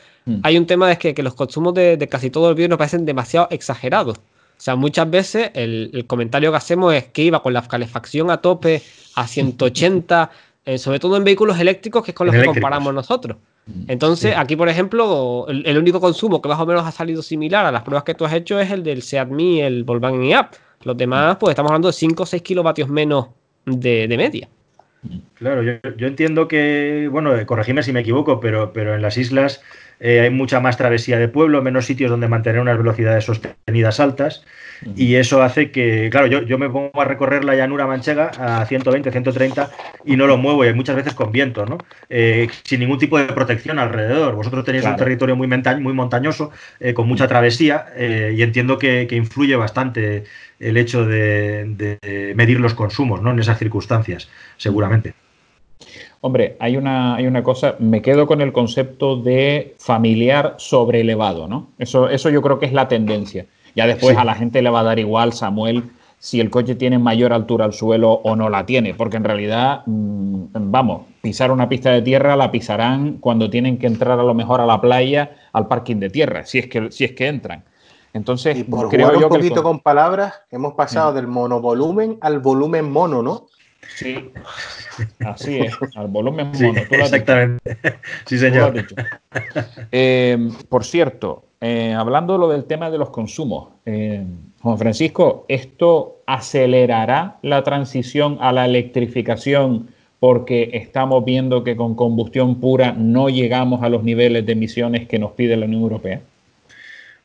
hay un tema de que los consumos de casi todo el vídeo nos parecen demasiado exagerados. O sea, muchas veces el comentario que hacemos es que iba con la calefacción a tope a 180, sobre todo en vehículos eléctricos, que es con los que comparamos nosotros. Entonces, aquí, por ejemplo, el único consumo que más o menos ha salido similar a las pruebas que tú has hecho es el del Seat Mii, el Volkswagen e-Up. Los demás, pues estamos hablando de 5 o 6 kilovatios menos de media. Claro, yo entiendo que, bueno, corregidme si me equivoco, pero en las islas hay mucha más travesía de pueblo, menos sitios donde mantener unas velocidades sostenidas altas, y eso hace que, claro, yo me pongo a recorrer la llanura manchega a 120, 130 y no lo muevo, y muchas veces con viento, ¿no? Sin ningún tipo de protección alrededor. Vosotros tenéis un territorio muy montañoso, con mucha travesía, y entiendo que influye bastante el hecho de medir los consumos, ¿no? En esas circunstancias, seguramente. Hombre, hay una cosa, me quedo con el concepto de familiar sobreelevado, ¿no? Eso yo creo que es la tendencia. Ya después a la gente le va a dar igual, Samuel, si el coche tiene mayor altura al suelo o no la tiene, porque en realidad, vamos, pisar una pista de tierra la pisarán cuando tienen que entrar a lo mejor a la playa, al parking de tierra, si es que entran. Entonces, y por creo jugar un poquito con palabras, hemos pasado del monovolumen al volumen mono, ¿no? Sí, así es, al volumen mono. Sí, exactamente. Sí, señor. Por cierto, hablando de lo del tema de los consumos, Juan Francisco, ¿esto acelerará la transición a la electrificación porque estamos viendo que con combustión pura no llegamos a los niveles de emisiones que nos pide la Unión Europea?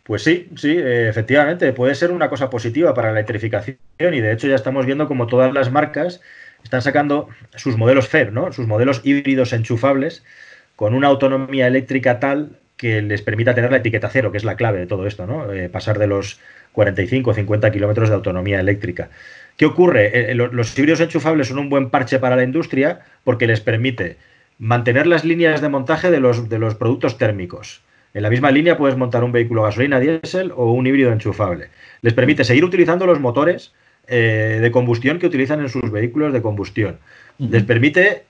Pues sí, efectivamente, puede ser una cosa positiva para la electrificación y de hecho ya estamos viendo como todas las marcas están sacando sus modelos FEV, ¿no? Sus modelos híbridos enchufables con una autonomía eléctrica tal que les permita tener la etiqueta cero, que es la clave de todo esto, ¿no? Pasar de los 45 o 50 kilómetros de autonomía eléctrica. ¿Qué ocurre? Los híbridos enchufables son un buen parche para la industria porque les permite mantener las líneas de montaje de los productos térmicos. En la misma línea puedes montar un vehículo gasolina, diésel o un híbrido enchufable. Les permite seguir utilizando los motores de combustión que utilizan en sus vehículos de combustión. Les permite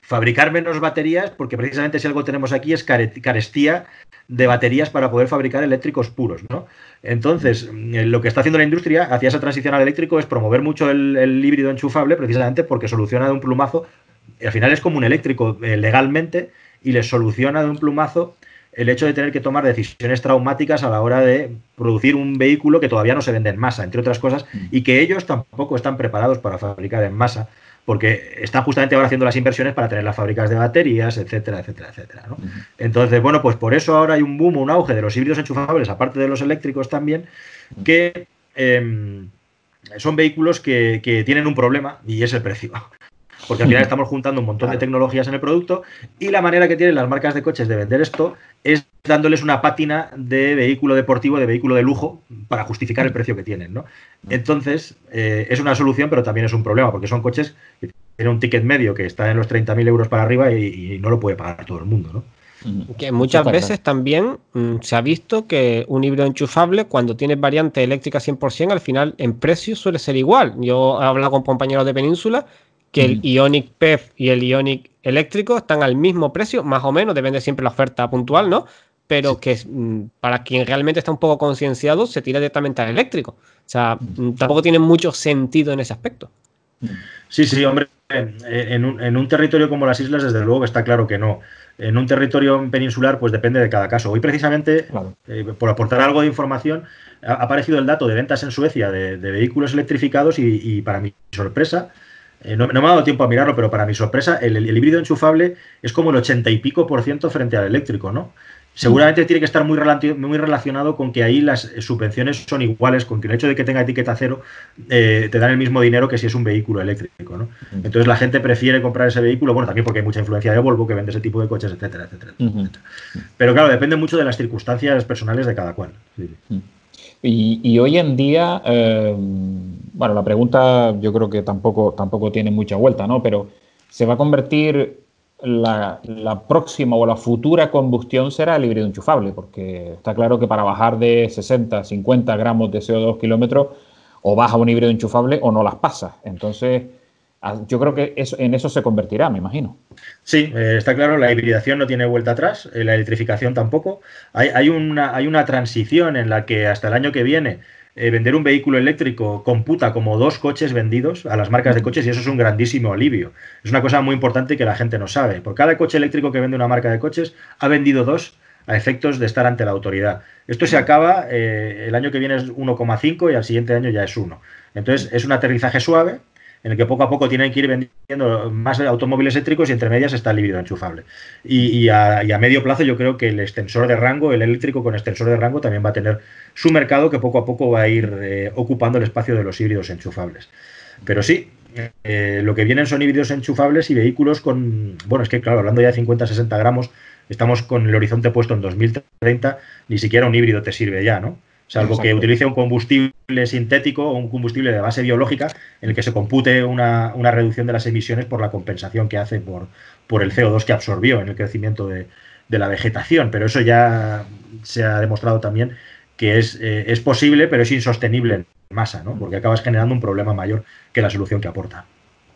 fabricar menos baterías porque precisamente si algo tenemos aquí es carestía de baterías para poder fabricar eléctricos puros, ¿no? Entonces, lo que está haciendo la industria hacia esa transición al eléctrico es promover mucho el híbrido enchufable precisamente porque soluciona de un plumazo. Al final es como un eléctrico legalmente y les soluciona de un plumazo el hecho de tener que tomar decisiones traumáticas a la hora de producir un vehículo que todavía no se vende en masa, entre otras cosas, y que ellos tampoco están preparados para fabricar en masa, porque están justamente ahora haciendo las inversiones para tener las fábricas de baterías, etcétera, etcétera, etcétera, ¿no? Entonces, bueno, pues por eso ahora hay un boom, un auge de los híbridos enchufables, aparte de los eléctricos también, que son vehículos que tienen un problema, y es el precio. Porque al final estamos juntando un montón de tecnologías en el producto y la manera que tienen las marcas de coches de vender esto es dándoles una pátina de vehículo deportivo, de vehículo de lujo, para justificar el precio que tienen, ¿no? Entonces, es una solución, pero también es un problema, porque son coches que tienen un ticket medio que está en los 30.000 euros para arriba y no lo puede pagar todo el mundo, ¿no? Que muchas veces también se ha visto que un híbrido enchufable, cuando tienes variante eléctrica 100%, al final en precio suele ser igual. Yo he hablado con compañeros de Península que el Ioniq PHEV y el Ioniq eléctrico están al mismo precio, más o menos, depende siempre de la oferta puntual, ¿no? Pero sí, que para quien realmente está un poco concienciado, se tira directamente al eléctrico. O sea, tampoco tiene mucho sentido en ese aspecto. Sí, sí, hombre, en un territorio como las islas, desde luego que está claro que no. En un territorio peninsular, pues depende de cada caso. Hoy, precisamente, claro, por aportar algo de información, ha aparecido el dato de ventas en Suecia de vehículos electrificados y para mi sorpresa, no me ha dado tiempo a mirarlo, pero para mi sorpresa, el híbrido enchufable es como el 80 y pico % frente al eléctrico, ¿no? Seguramente tiene que estar muy relacionado con que ahí las subvenciones son iguales, con que el hecho de que tenga etiqueta cero te dan el mismo dinero que si es un vehículo eléctrico, ¿no? Entonces la gente prefiere comprar ese vehículo, bueno, también porque hay mucha influencia de Volvo que vende ese tipo de coches, etcétera, etcétera, etcétera. Pero claro, depende mucho de las circunstancias personales de cada cual. Sí. Y hoy en día, bueno, la pregunta yo creo que tampoco tiene mucha vuelta, ¿no? Pero ¿se va a convertir la próxima o la futura combustión será el híbrido enchufable? Porque está claro que para bajar de 60, 50 gramos de CO2 kilómetros, o vas a un híbrido enchufable o no las pasas. Entonces, yo creo que en eso se convertirá, me imagino. Sí, está claro, la hibridación no tiene vuelta atrás, la electrificación tampoco. Hay una transición en la que hasta el año que viene vender un vehículo eléctrico computa como 2 coches vendidos a las marcas de coches, y eso es un grandísimo alivio. Es una cosa muy importante que la gente no sabe. Por cada coche eléctrico que vende una marca de coches, ha vendido 2 a efectos de estar ante la autoridad. Esto se acaba, el año que viene es 1,5 y al siguiente año ya es 1. Entonces es un aterrizaje suave, en el que poco a poco tienen que ir vendiendo más automóviles eléctricos y entre medias está el híbrido enchufable. Y a medio plazo yo creo que el extensor de rango, el eléctrico con extensor de rango, también va a tener su mercado, que poco a poco va a ir ocupando el espacio de los híbridos enchufables. Pero sí, lo que vienen son híbridos enchufables y vehículos con... Bueno, es que claro, hablando ya de 50-60 gramos, estamos con el horizonte puesto en 2030, ni siquiera un híbrido te sirve ya, ¿no? Salvo Exacto. Que utilice un combustible sintético o un combustible de base biológica en el que se compute una reducción de las emisiones por la compensación que hace por el CO2 que absorbió en el crecimiento de la vegetación. Pero eso ya se ha demostrado también que es posible, pero es insostenible en masa, ¿no? Porque acabas generando un problema mayor que la solución que aporta.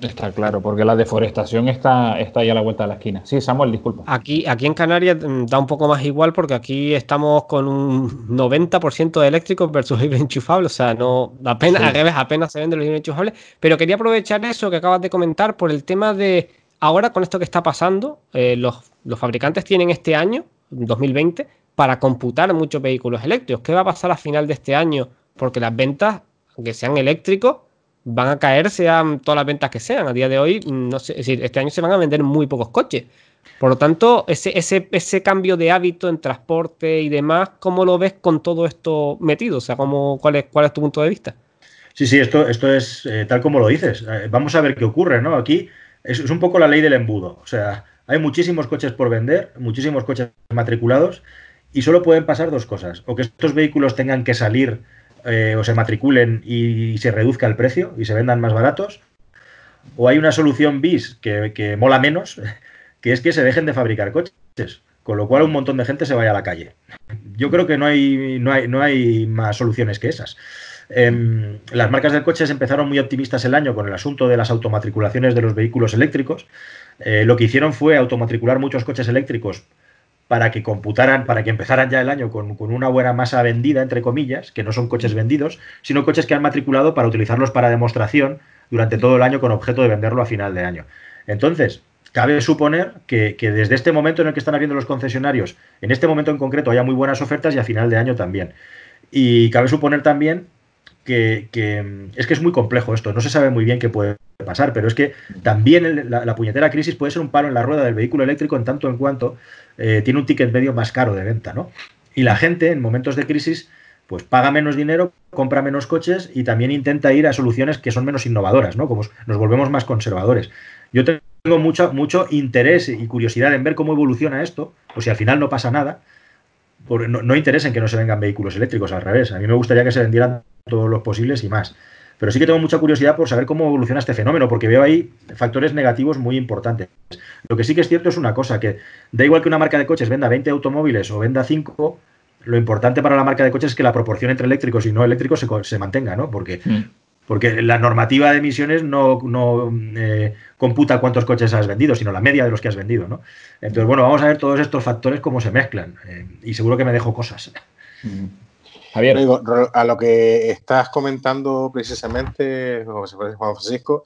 Está claro, porque la deforestación está ahí a la vuelta de la esquina. Sí, Samuel, disculpa. Aquí en Canarias da un poco más igual, porque aquí estamos con un 90% de eléctricos versus híbridos enchufables. O sea, no apenas, sí. Al revés, apenas se venden los híbridos enchufables. Pero quería aprovechar eso que acabas de comentar por el tema de ahora, con esto que está pasando, los fabricantes tienen este año, 2020, para computar muchos vehículos eléctricos. ¿Qué va a pasar a final de este año? Porque las ventas, aunque sean eléctricos, van a caer, sean todas las ventas que sean. A día de hoy, no sé, es decir, este año se van a vender muy pocos coches. Por lo tanto, ese cambio de hábito en transporte y demás, ¿cómo lo ves con todo esto metido? O sea, ¿cuál es tu punto de vista? Sí, esto es tal como lo dices. Vamos a ver qué ocurre, ¿no? Aquí es un poco la ley del embudo. O sea, hay muchísimos coches por vender, muchísimos coches matriculados, y solo pueden pasar 2 cosas. O que estos vehículos tengan que salir o se matriculen y se reduzca el precio y se vendan más baratos, o hay una solución bis que mola menos, que es que se dejen de fabricar coches, con lo cual un montón de gente se vaya a la calle. Yo creo que no hay más soluciones que esas. Las marcas de coches empezaron muy optimistas el año con el asunto de las automatriculaciones de los vehículos eléctricos. Lo que hicieron fue automatricular muchos coches eléctricos para que computaran, para que empezaran ya el año con una buena masa vendida, entre comillas, que no son coches vendidos, sino coches que han matriculado para utilizarlos para demostración durante todo el año con objeto de venderlo a final de año. Entonces, cabe suponer que desde este momento en el que están habiendo los concesionarios, en este momento en concreto haya muy buenas ofertas y a final de año también. Y cabe suponer también que es muy complejo esto, no se sabe muy bien qué puede pasar, pero es que también la puñetera crisis puede ser un palo en la rueda del vehículo eléctrico en tanto en cuanto tiene un ticket medio más caro de venta, ¿no? Y la gente en momentos de crisis pues paga menos dinero, compra menos coches y también intenta ir a soluciones que son menos innovadoras, ¿no? Como nos volvemos más conservadores. Yo tengo mucho interés y curiosidad en ver cómo evoluciona esto, o si al final no pasa nada. No interesa en que no se vengan vehículos eléctricos, al revés. A mí me gustaría que se vendieran todos los posibles y más. Pero sí que tengo mucha curiosidad por saber cómo evoluciona este fenómeno, porque veo ahí factores negativos muy importantes. Lo que sí que es cierto es una cosa, que da igual que una marca de coches venda 20 automóviles o venda 5, lo importante para la marca de coches es que la proporción entre eléctricos y no eléctricos se mantenga, ¿no? Porque la normativa de emisiones no computa cuántos coches has vendido, sino la media de los que has vendido, ¿no? Entonces, bueno, vamos a ver todos estos factores cómo se mezclan. Y seguro que me dejo cosas. Javier. A lo que estás comentando precisamente, Juan Francisco,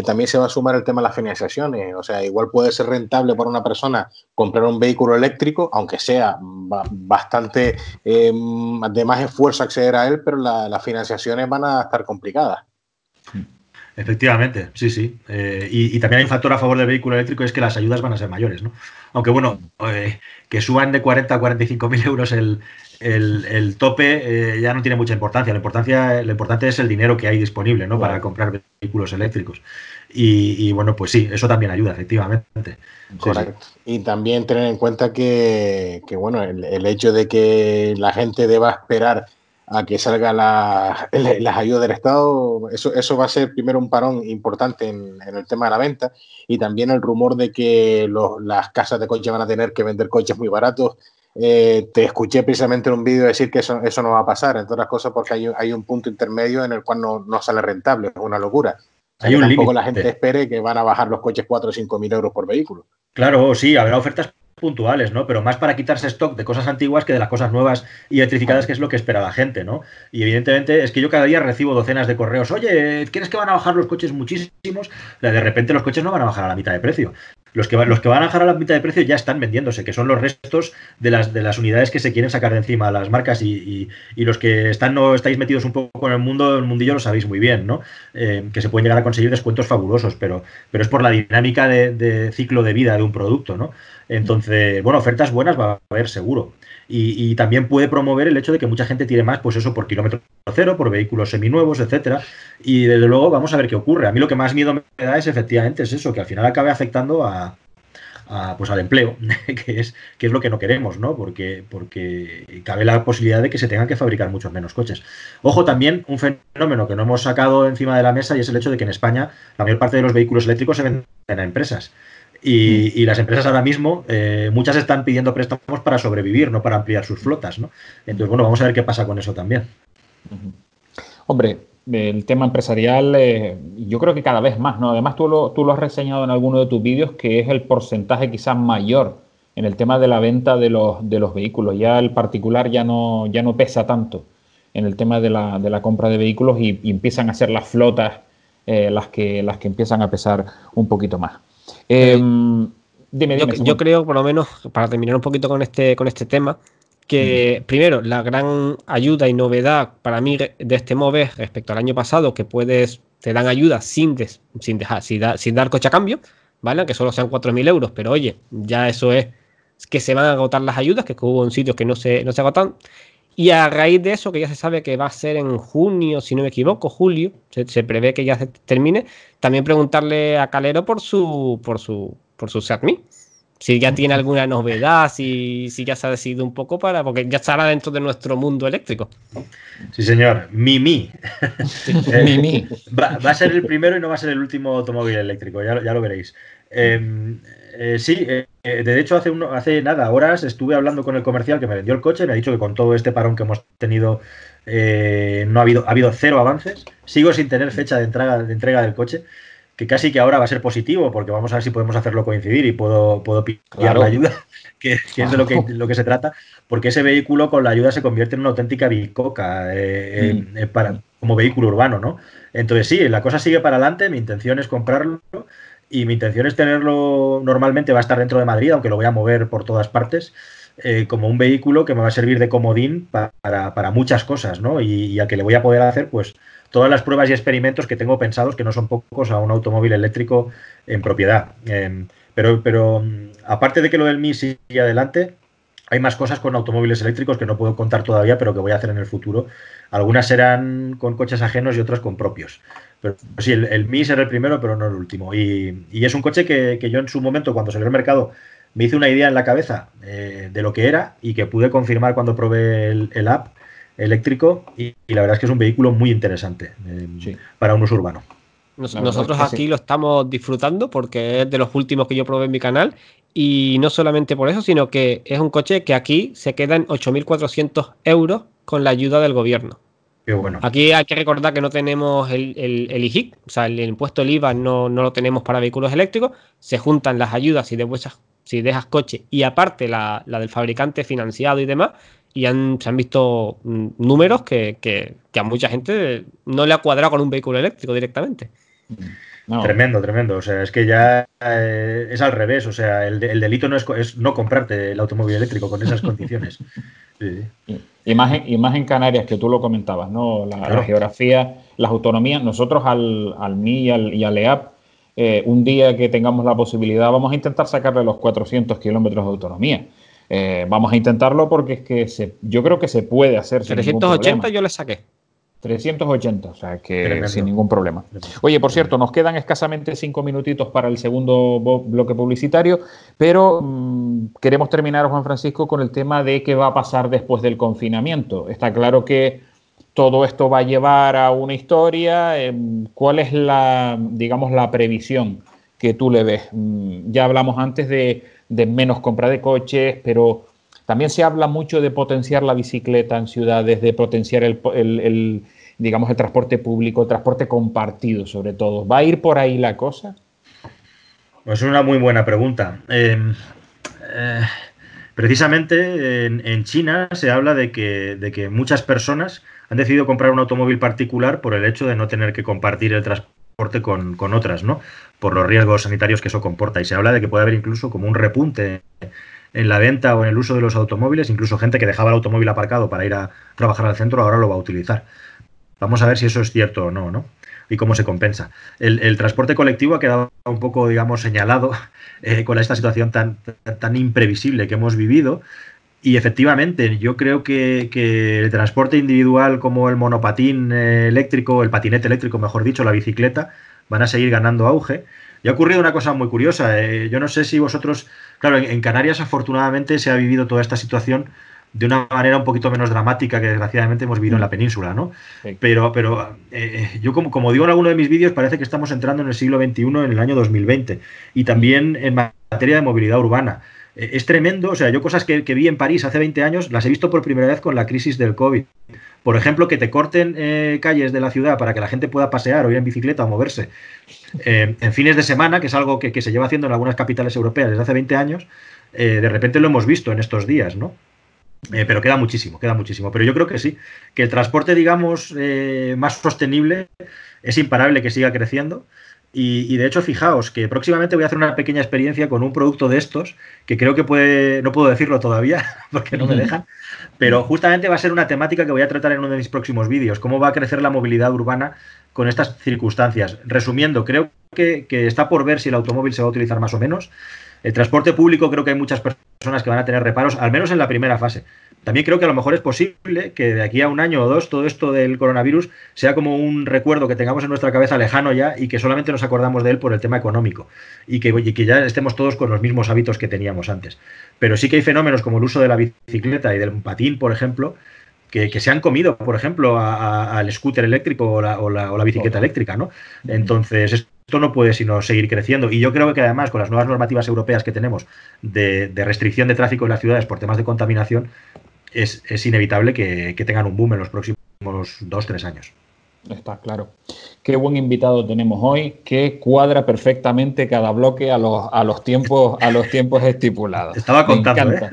también se va a sumar el tema de las financiaciones. O sea, igual puede ser rentable para una persona comprar un vehículo eléctrico, aunque sea bastante de más esfuerzo acceder a él, pero las financiaciones van a estar complicadas. Efectivamente, sí. Y también hay un factor a favor del vehículo eléctrico, es que las ayudas van a ser mayores, ¿no? Aunque bueno, que suban de 40 a 45.000 euros el tope ya no tiene mucha importancia. Lo importante es el dinero que hay disponible, ¿no? Para comprar vehículos eléctricos. Y bueno, pues sí, eso también ayuda, efectivamente. Correcto. Sí. Y también tener en cuenta que bueno, el hecho de que la gente deba esperar a que salgan las ayudas del Estado, eso va a ser primero un parón importante en el tema de la venta, y también el rumor de que las casas de coches van a tener que vender coches muy baratos. Te escuché precisamente en un vídeo decir que eso no va a pasar, entre otras cosas porque hay un punto intermedio en el cual no sale rentable, es una locura. O sea, que tampoco la gente espere que van a bajar los coches 4 o 5 mil euros por vehículo. Claro, sí, habrá ofertas puntuales, ¿no? Pero más para quitarse stock de cosas antiguas que de las cosas nuevas y electrificadas, que es lo que espera la gente, ¿no? Y evidentemente es que yo cada día recibo docenas de correos. Oye, ¿quieres que van a bajar los coches muchísimos? De repente los coches no van a bajar a la mitad de precio. Los que van a bajar a la mitad de precio ya están vendiéndose, que son los restos de las unidades que se quieren sacar de encima a las marcas, y los que no estáis metidos un poco en el mundillo lo sabéis muy bien, ¿no? Que se pueden llegar a conseguir descuentos fabulosos, pero es por la dinámica de ciclo de vida de un producto, ¿no? Entonces, bueno, ofertas buenas va a haber seguro. Y también puede promover el hecho de que mucha gente tire más, pues eso, por kilómetro cero, por vehículos seminuevos, etcétera. Y desde luego vamos a ver qué ocurre. A mí lo que más miedo me da es efectivamente eso, que al final acabe afectando pues al empleo, que es lo que no queremos, ¿no? Porque cabe la posibilidad de que se tengan que fabricar muchos menos coches. Ojo, también un fenómeno que no hemos sacado encima de la mesa, y es el hecho de que en España la mayor parte de los vehículos eléctricos se venden a empresas. Y las empresas ahora mismo, muchas están pidiendo préstamos para sobrevivir, no para ampliar sus flotas, ¿no? Entonces, bueno, vamos a ver qué pasa con eso también. Hombre, el tema empresarial, yo creo que cada vez más, ¿no? Además, tú lo has reseñado en alguno de tus vídeos, que es el porcentaje quizás mayor en el tema de la venta de los vehículos. Ya el particular ya no pesa tanto en el tema de la compra de vehículos, y empiezan a ser las flotas las que empiezan a pesar un poquito más. Dime, yo creo, por lo menos, para terminar un poquito con este tema, que primero, la gran ayuda y novedad para mí de este MOVE respecto al año pasado, que te dan ayuda sin dar coche a cambio, ¿vale? Que solo sean 4.000 euros, pero oye, ya eso es que se van a agotar las ayudas, que hubo en sitios que no se agotan. Y a raíz de eso, que ya se sabe que va a ser en junio, si no me equivoco, julio, se prevé que ya se termine, también preguntarle a Calero por su Seat Mii. Si ya tiene alguna novedad, si ya se ha decidido un poco porque ya estará dentro de nuestro mundo eléctrico. Sí, señor. Mimi. Mimi. Va a ser el primero y no va a ser el último automóvil eléctrico, ya lo veréis. Sí, de hecho hace nada, horas, estuve hablando con el comercial que me vendió el coche. Me ha dicho que con todo este parón que hemos tenido ha habido 0 avances. Sigo sin tener fecha de entrega del coche, que casi que ahora va a ser positivo, porque vamos a ver si podemos hacerlo coincidir y puedo pillar la ayuda, que es de lo que se trata, porque ese vehículo con la ayuda se convierte en una auténtica bicoca como vehículo urbano, ¿no? Entonces sí, la cosa sigue para adelante. Mi intención es comprarlo, y mi intención es tenerlo. Normalmente va a estar dentro de Madrid, aunque lo voy a mover por todas partes, como un vehículo que me va a servir de comodín para muchas cosas, ¿no? Y al que le voy a poder hacer, pues, todas las pruebas y experimentos que tengo pensados, que no son pocos, a un automóvil eléctrico en propiedad. Pero aparte de que lo del Mii sigue adelante, hay más cosas con automóviles eléctricos que no puedo contar todavía, pero que voy a hacer en el futuro. Algunas serán con coches ajenos y otras con propios. Pero sí, el Mi será el primero, pero no el último. Y es un coche que yo en su momento, cuando salió al mercado, me hice una idea en la cabeza de lo que era y que pude confirmar cuando probé el app eléctrico y la verdad es que es un vehículo muy interesante para un uso urbano. Nosotros aquí lo estamos disfrutando porque es de los últimos que yo probé en mi canal y no solamente por eso, sino que es un coche que aquí se queda en 8.400 euros con la ayuda del gobierno. Qué bueno. Aquí hay que recordar que no tenemos el IGIC, o sea, el impuesto del IVA no lo tenemos para vehículos eléctricos, se juntan las ayudas si dejas coche y aparte la del fabricante financiado y demás, y se han visto números que a mucha gente no le ha cuadrado con un vehículo eléctrico directamente. No. Tremendo. O sea, es que ya es al revés. O sea, el delito no es no comprarte el automóvil eléctrico con esas condiciones. Sí. Y más en Canarias, que tú lo comentabas, ¿no? La geografía, las autonomías. Nosotros al Mi y al EAP, un día que tengamos la posibilidad, vamos a intentar sacarle los 400 kilómetros de autonomía. Vamos a intentarlo porque es que yo creo que se puede hacer. 380 yo le saqué. 380, o sea que tremendo, sin ningún problema. Oye, por cierto, nos quedan escasamente 5 minutitos para el segundo bloque publicitario, pero queremos terminar, Juan Francisco, con el tema de qué va a pasar después del confinamiento. Está claro que todo esto va a llevar a una historia. ¿Cuál es la previsión que tú le ves? Ya hablamos antes de menos compra de coches, pero también se habla mucho de potenciar la bicicleta en ciudades, de potenciar el transporte público, el transporte compartido sobre todo. ¿Va a ir por ahí la cosa? Pues es una muy buena pregunta. Precisamente en China se habla de que muchas personas han decidido comprar un automóvil particular por el hecho de no tener que compartir el transporte con otras, ¿no? Por los riesgos sanitarios que eso comporta. Y se habla de que puede haber incluso como un repunte en la venta o en el uso de los automóviles, incluso gente que dejaba el automóvil aparcado para ir a trabajar al centro ahora lo va a utilizar. Vamos a ver si eso es cierto o no, ¿no? Y cómo se compensa. El transporte colectivo ha quedado un poco, digamos, señalado con esta situación tan imprevisible que hemos vivido. Y efectivamente, yo creo que el transporte individual como el monopatín eléctrico, el patinete eléctrico, mejor dicho, la bicicleta, van a seguir ganando auge. Y ha ocurrido una cosa muy curiosa. Yo no sé si vosotros... Claro, en Canarias afortunadamente se ha vivido toda esta situación de una manera un poquito menos dramática que desgraciadamente hemos vivido en la península, ¿no? Sí. Pero yo como digo en alguno de mis vídeos, parece que estamos entrando en el siglo XXI, en el año 2020. Y también en materia de movilidad urbana. Es tremendo, o sea, yo cosas que vi en París hace 20 años las he visto por primera vez con la crisis del COVID. Por ejemplo, que te corten calles de la ciudad para que la gente pueda pasear o ir en bicicleta o moverse en fines de semana, que es algo que se lleva haciendo en algunas capitales europeas desde hace 20 años, de repente lo hemos visto en estos días, ¿no? Pero queda muchísimo. Pero yo creo que sí, que el transporte, digamos, más sostenible es imparable que siga creciendo. Y de hecho, fijaos que próximamente voy a hacer una pequeña experiencia con un producto de estos, que creo que no puedo decirlo todavía, porque no me dejan, pero justamente va a ser una temática que voy a tratar en uno de mis próximos vídeos, cómo va a crecer la movilidad urbana con estas circunstancias. Resumiendo, creo que está por ver si el automóvil se va a utilizar más o menos. El transporte público creo que hay muchas personas que van a tener reparos, al menos en la primera fase. También creo que a lo mejor es posible que de aquí a un año o dos todo esto del coronavirus sea como un recuerdo que tengamos en nuestra cabeza lejano ya y que solamente nos acordamos de él por el tema económico y que ya estemos todos con los mismos hábitos que teníamos antes. Pero sí que hay fenómenos como el uso de la bicicleta y del patín, por ejemplo, que se han comido, por ejemplo, al scooter eléctrico o la bicicleta eléctrica, ¿no? Entonces, esto no puede sino seguir creciendo. Y yo creo que además, con las nuevas normativas europeas que tenemos de restricción de tráfico en las ciudades por temas de contaminación, es inevitable que tengan un boom en los próximos 2-3 años. Está claro. Qué buen invitado tenemos hoy, que cuadra perfectamente cada bloque a los tiempos estipulados. Estaba contando,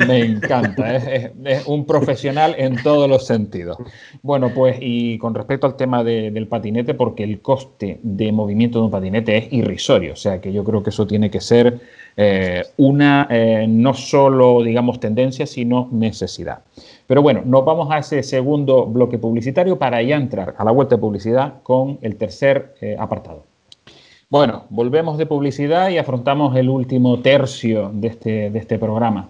me encanta. Es un profesional en todos los sentidos. Bueno, pues y con respecto al tema del patinete, porque el coste de movimiento de un patinete es irrisorio, o sea que yo creo que eso tiene que ser no solo, digamos, tendencia, sino necesidad. Pero bueno, nos vamos a ese segundo bloque publicitario para ya entrar a la vuelta de publicidad con el tercer apartado. Bueno, volvemos de publicidad y afrontamos el último tercio de este programa.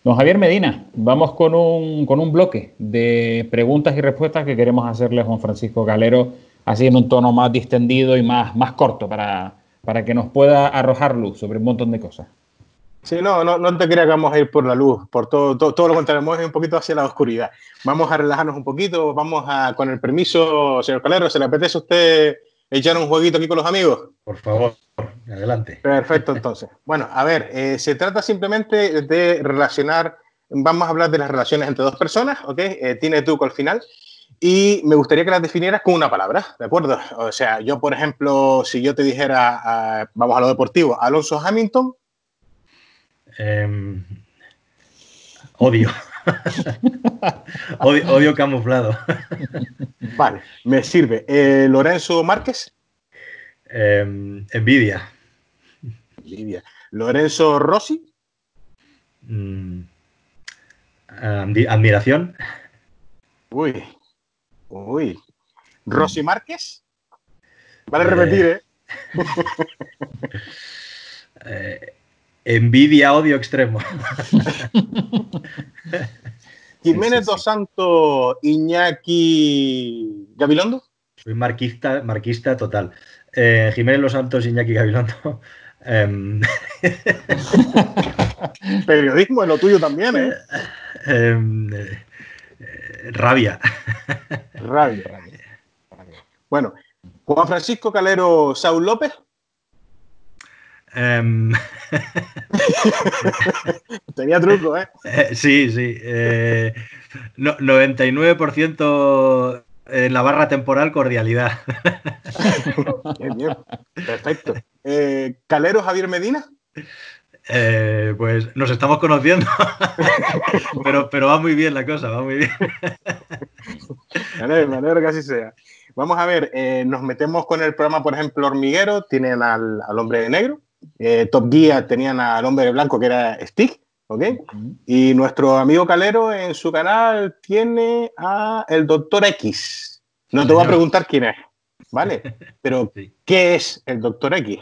Don Javier Medina, vamos con un bloque de preguntas y respuestas que queremos hacerle a Juan Francisco Calero, así en un tono más distendido y más corto, para que nos pueda arrojar luz sobre un montón de cosas. Sí, no te creas que vamos a ir por la luz, por todo lo contrario, vamos a ir un poquito hacia la oscuridad. Vamos a relajarnos un poquito, con el permiso, señor Calero, ¿se le apetece a usted echar un jueguito aquí con los amigos? Por favor, adelante. Perfecto, entonces. Bueno, a ver, se trata simplemente de relacionar, vamos a hablar de las relaciones entre dos personas, ¿ok? Tiene truco al final. Y me gustaría que las definieras con una palabra, ¿de acuerdo? O sea, yo, por ejemplo, si yo te dijera, vamos a lo deportivo, Alonso Hamilton. Odio. Odio camuflado. Vale, me sirve. Lorenzo Márquez. Envidia. Lorenzo Rossi. Admiración. Uy. Rossi Márquez. Vale repetir, Envidia, odio extremo. Jiménez dos Santos, Iñaki Gabilondo. Soy marquista total. Jiménez Los Santos, Iñaki Gabilondo. Periodismo es lo tuyo también, Rabia. Bueno, Juan Francisco Calero, Saúl López. Tenía truco, Sí. 99% en la barra temporal, cordialidad. Bien. Perfecto. Calero, Javier Medina. Pues nos estamos conociendo. pero va muy bien la cosa, va muy bien. Me alegro que así sea. Vamos a ver, nos metemos con el programa, por ejemplo, Hormiguero, tienen al hombre de negro. Top Gear tenían al hombre de blanco, que era Stick, ¿ok? Y nuestro amigo Calero en su canal tiene a el Dr. X. No te voy a preguntar quién es, ¿vale? Pero, sí. ¿Qué es el Dr. X?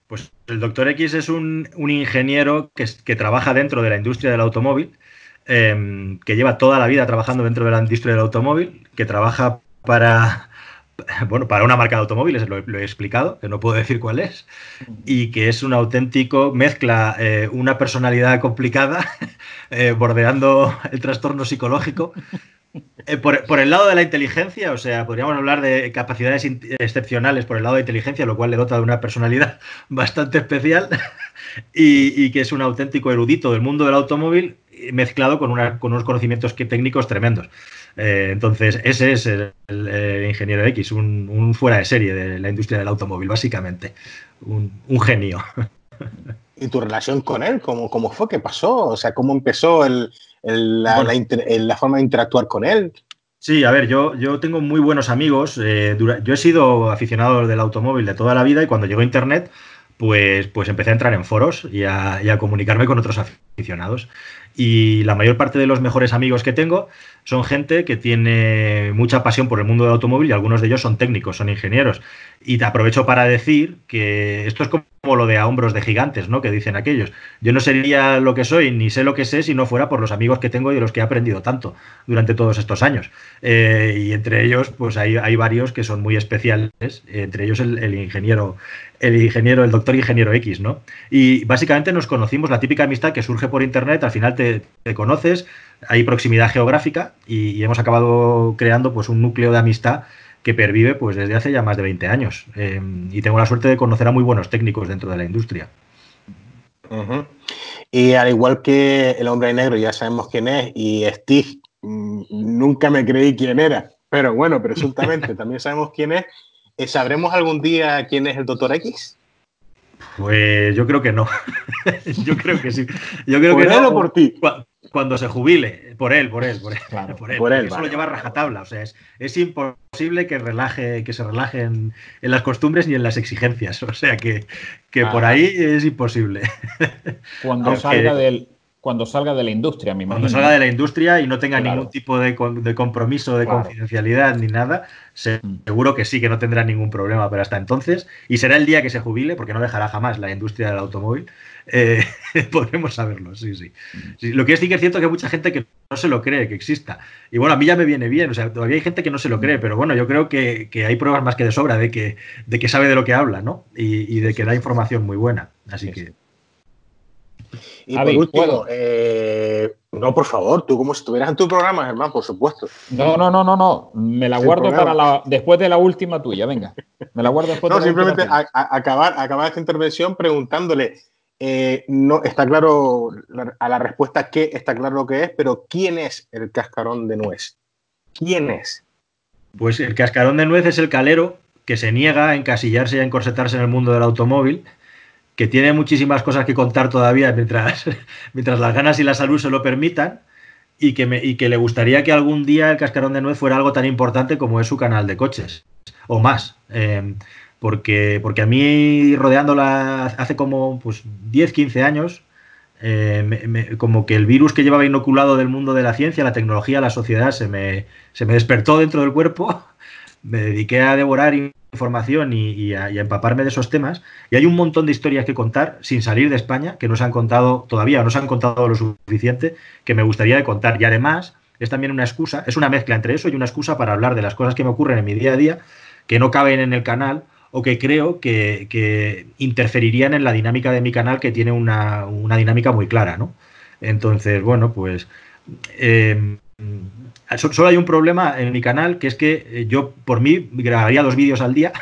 Pues el Dr. X es un ingeniero que trabaja dentro de la industria del automóvil, que lleva toda la vida trabajando dentro de la industria del automóvil, que trabaja para una marca de automóviles, lo he explicado, que no puedo decir cuál es, y que es un auténtico, mezcla una personalidad complicada, bordeando el trastorno psicológico. Por el lado de la inteligencia, o sea, podríamos hablar de capacidades excepcionales por el lado de inteligencia, lo cual le dota de una personalidad bastante especial, y que es un auténtico erudito del mundo del automóvil, mezclado con unos conocimientos técnicos tremendos. Entonces, ese es el ingeniero X, un fuera de serie de la industria del automóvil, básicamente. Un genio. ¿Y tu relación con él? ¿Cómo fue? ¿Qué pasó? O sea, ¿cómo empezó la forma de interactuar con él? Sí, a ver, yo tengo muy buenos amigos. Yo he sido aficionado del automóvil de toda la vida, y cuando llegó Internet, pues empecé a entrar en foros y a comunicarme con otros aficionados. Y la mayor parte de los mejores amigos que tengo son gente que tiene mucha pasión por el mundo del automóvil, y algunos de ellos son técnicos, son ingenieros. Y te aprovecho para decir que esto es como lo de a hombros de gigantes, ¿no? Que dicen aquellos. Yo no sería lo que soy, ni sé lo que sé, si no fuera por los amigos que tengo y de los que he aprendido tanto durante todos estos años. Y entre ellos, pues hay varios que son muy especiales, entre ellos el doctor ingeniero X, ¿no? Y básicamente nos conocimos, la típica amistad que surge por internet, al final te conoces, hay proximidad geográfica, y hemos acabado creando pues un núcleo de amistad que pervive pues desde hace ya más de 20 años. Y tengo la suerte de conocer a muy buenos técnicos dentro de la industria. Uh-huh. Y al igual que el hombre de negro, ya sabemos quién es, y Steve, nunca me creí quién era, pero bueno, presuntamente también sabemos quién es. ¿Sabremos algún día quién es el Dr. X? Pues yo creo que no. Yo creo que sí. Yo creo ¿Por que él no. o por ti? Cuando se jubile, por él. Claro, por él. Por él, eso vale. lo lleva a rajatabla. O sea, es imposible que se relaje en las costumbres ni en las exigencias. O sea, que por ahí es imposible. Cuando salga cuando salga de la industria, me imagino. Cuando salga de la industria y no tenga ningún tipo de compromiso de confidencialidad ni nada, seguro que sí, que no tendrá ningún problema, pero hasta entonces, y será el día que se jubile, porque no dejará jamás la industria del automóvil, podremos saberlo, sí. Lo que sí que es cierto que hay mucha gente que no se lo cree que exista. Y bueno, a mí ya me viene bien, o sea, todavía hay gente que no se lo cree, pero bueno, yo creo que hay pruebas más que de sobra de que sabe de lo que habla, ¿no? Y de que da información muy buena, así que... Y por último, no, por favor, tú como si estuvieras en tu programa, Germán, por supuesto. No. Me la guardo para después de la última tuya, venga. Me la guardo después de la última. No, simplemente acabar esta intervención preguntándole, no está claro a la respuesta qué está claro lo que es, pero ¿quién es el cascarón de nuez? ¿Quién es? Pues el cascarón de nuez es el calero que se niega a encasillarse y a encorsetarse en el mundo del automóvil, que tiene muchísimas cosas que contar todavía mientras las ganas y la salud se lo permitan, y que le gustaría que algún día el cascarón de nuez fuera algo tan importante como es su canal de coches, o más, porque a mí, rodeándola hace como 10, 15 años, como que el virus que llevaba inoculado del mundo de la ciencia, la tecnología, la sociedad, se me despertó dentro del cuerpo. Me dediqué a devorar información y a empaparme de esos temas, y hay un montón de historias que contar sin salir de España que no se han contado todavía, o no se han contado lo suficiente, que me gustaría de contar. Y además es también una excusa, es una mezcla entre eso y una excusa para hablar de las cosas que me ocurren en mi día a día, que no caben en el canal o que creo que interferirían en la dinámica de mi canal, que tiene una dinámica muy clara, ¿no? Entonces, bueno, pues... solo hay un problema en mi canal, que es que yo por mí grabaría 2 vídeos al día.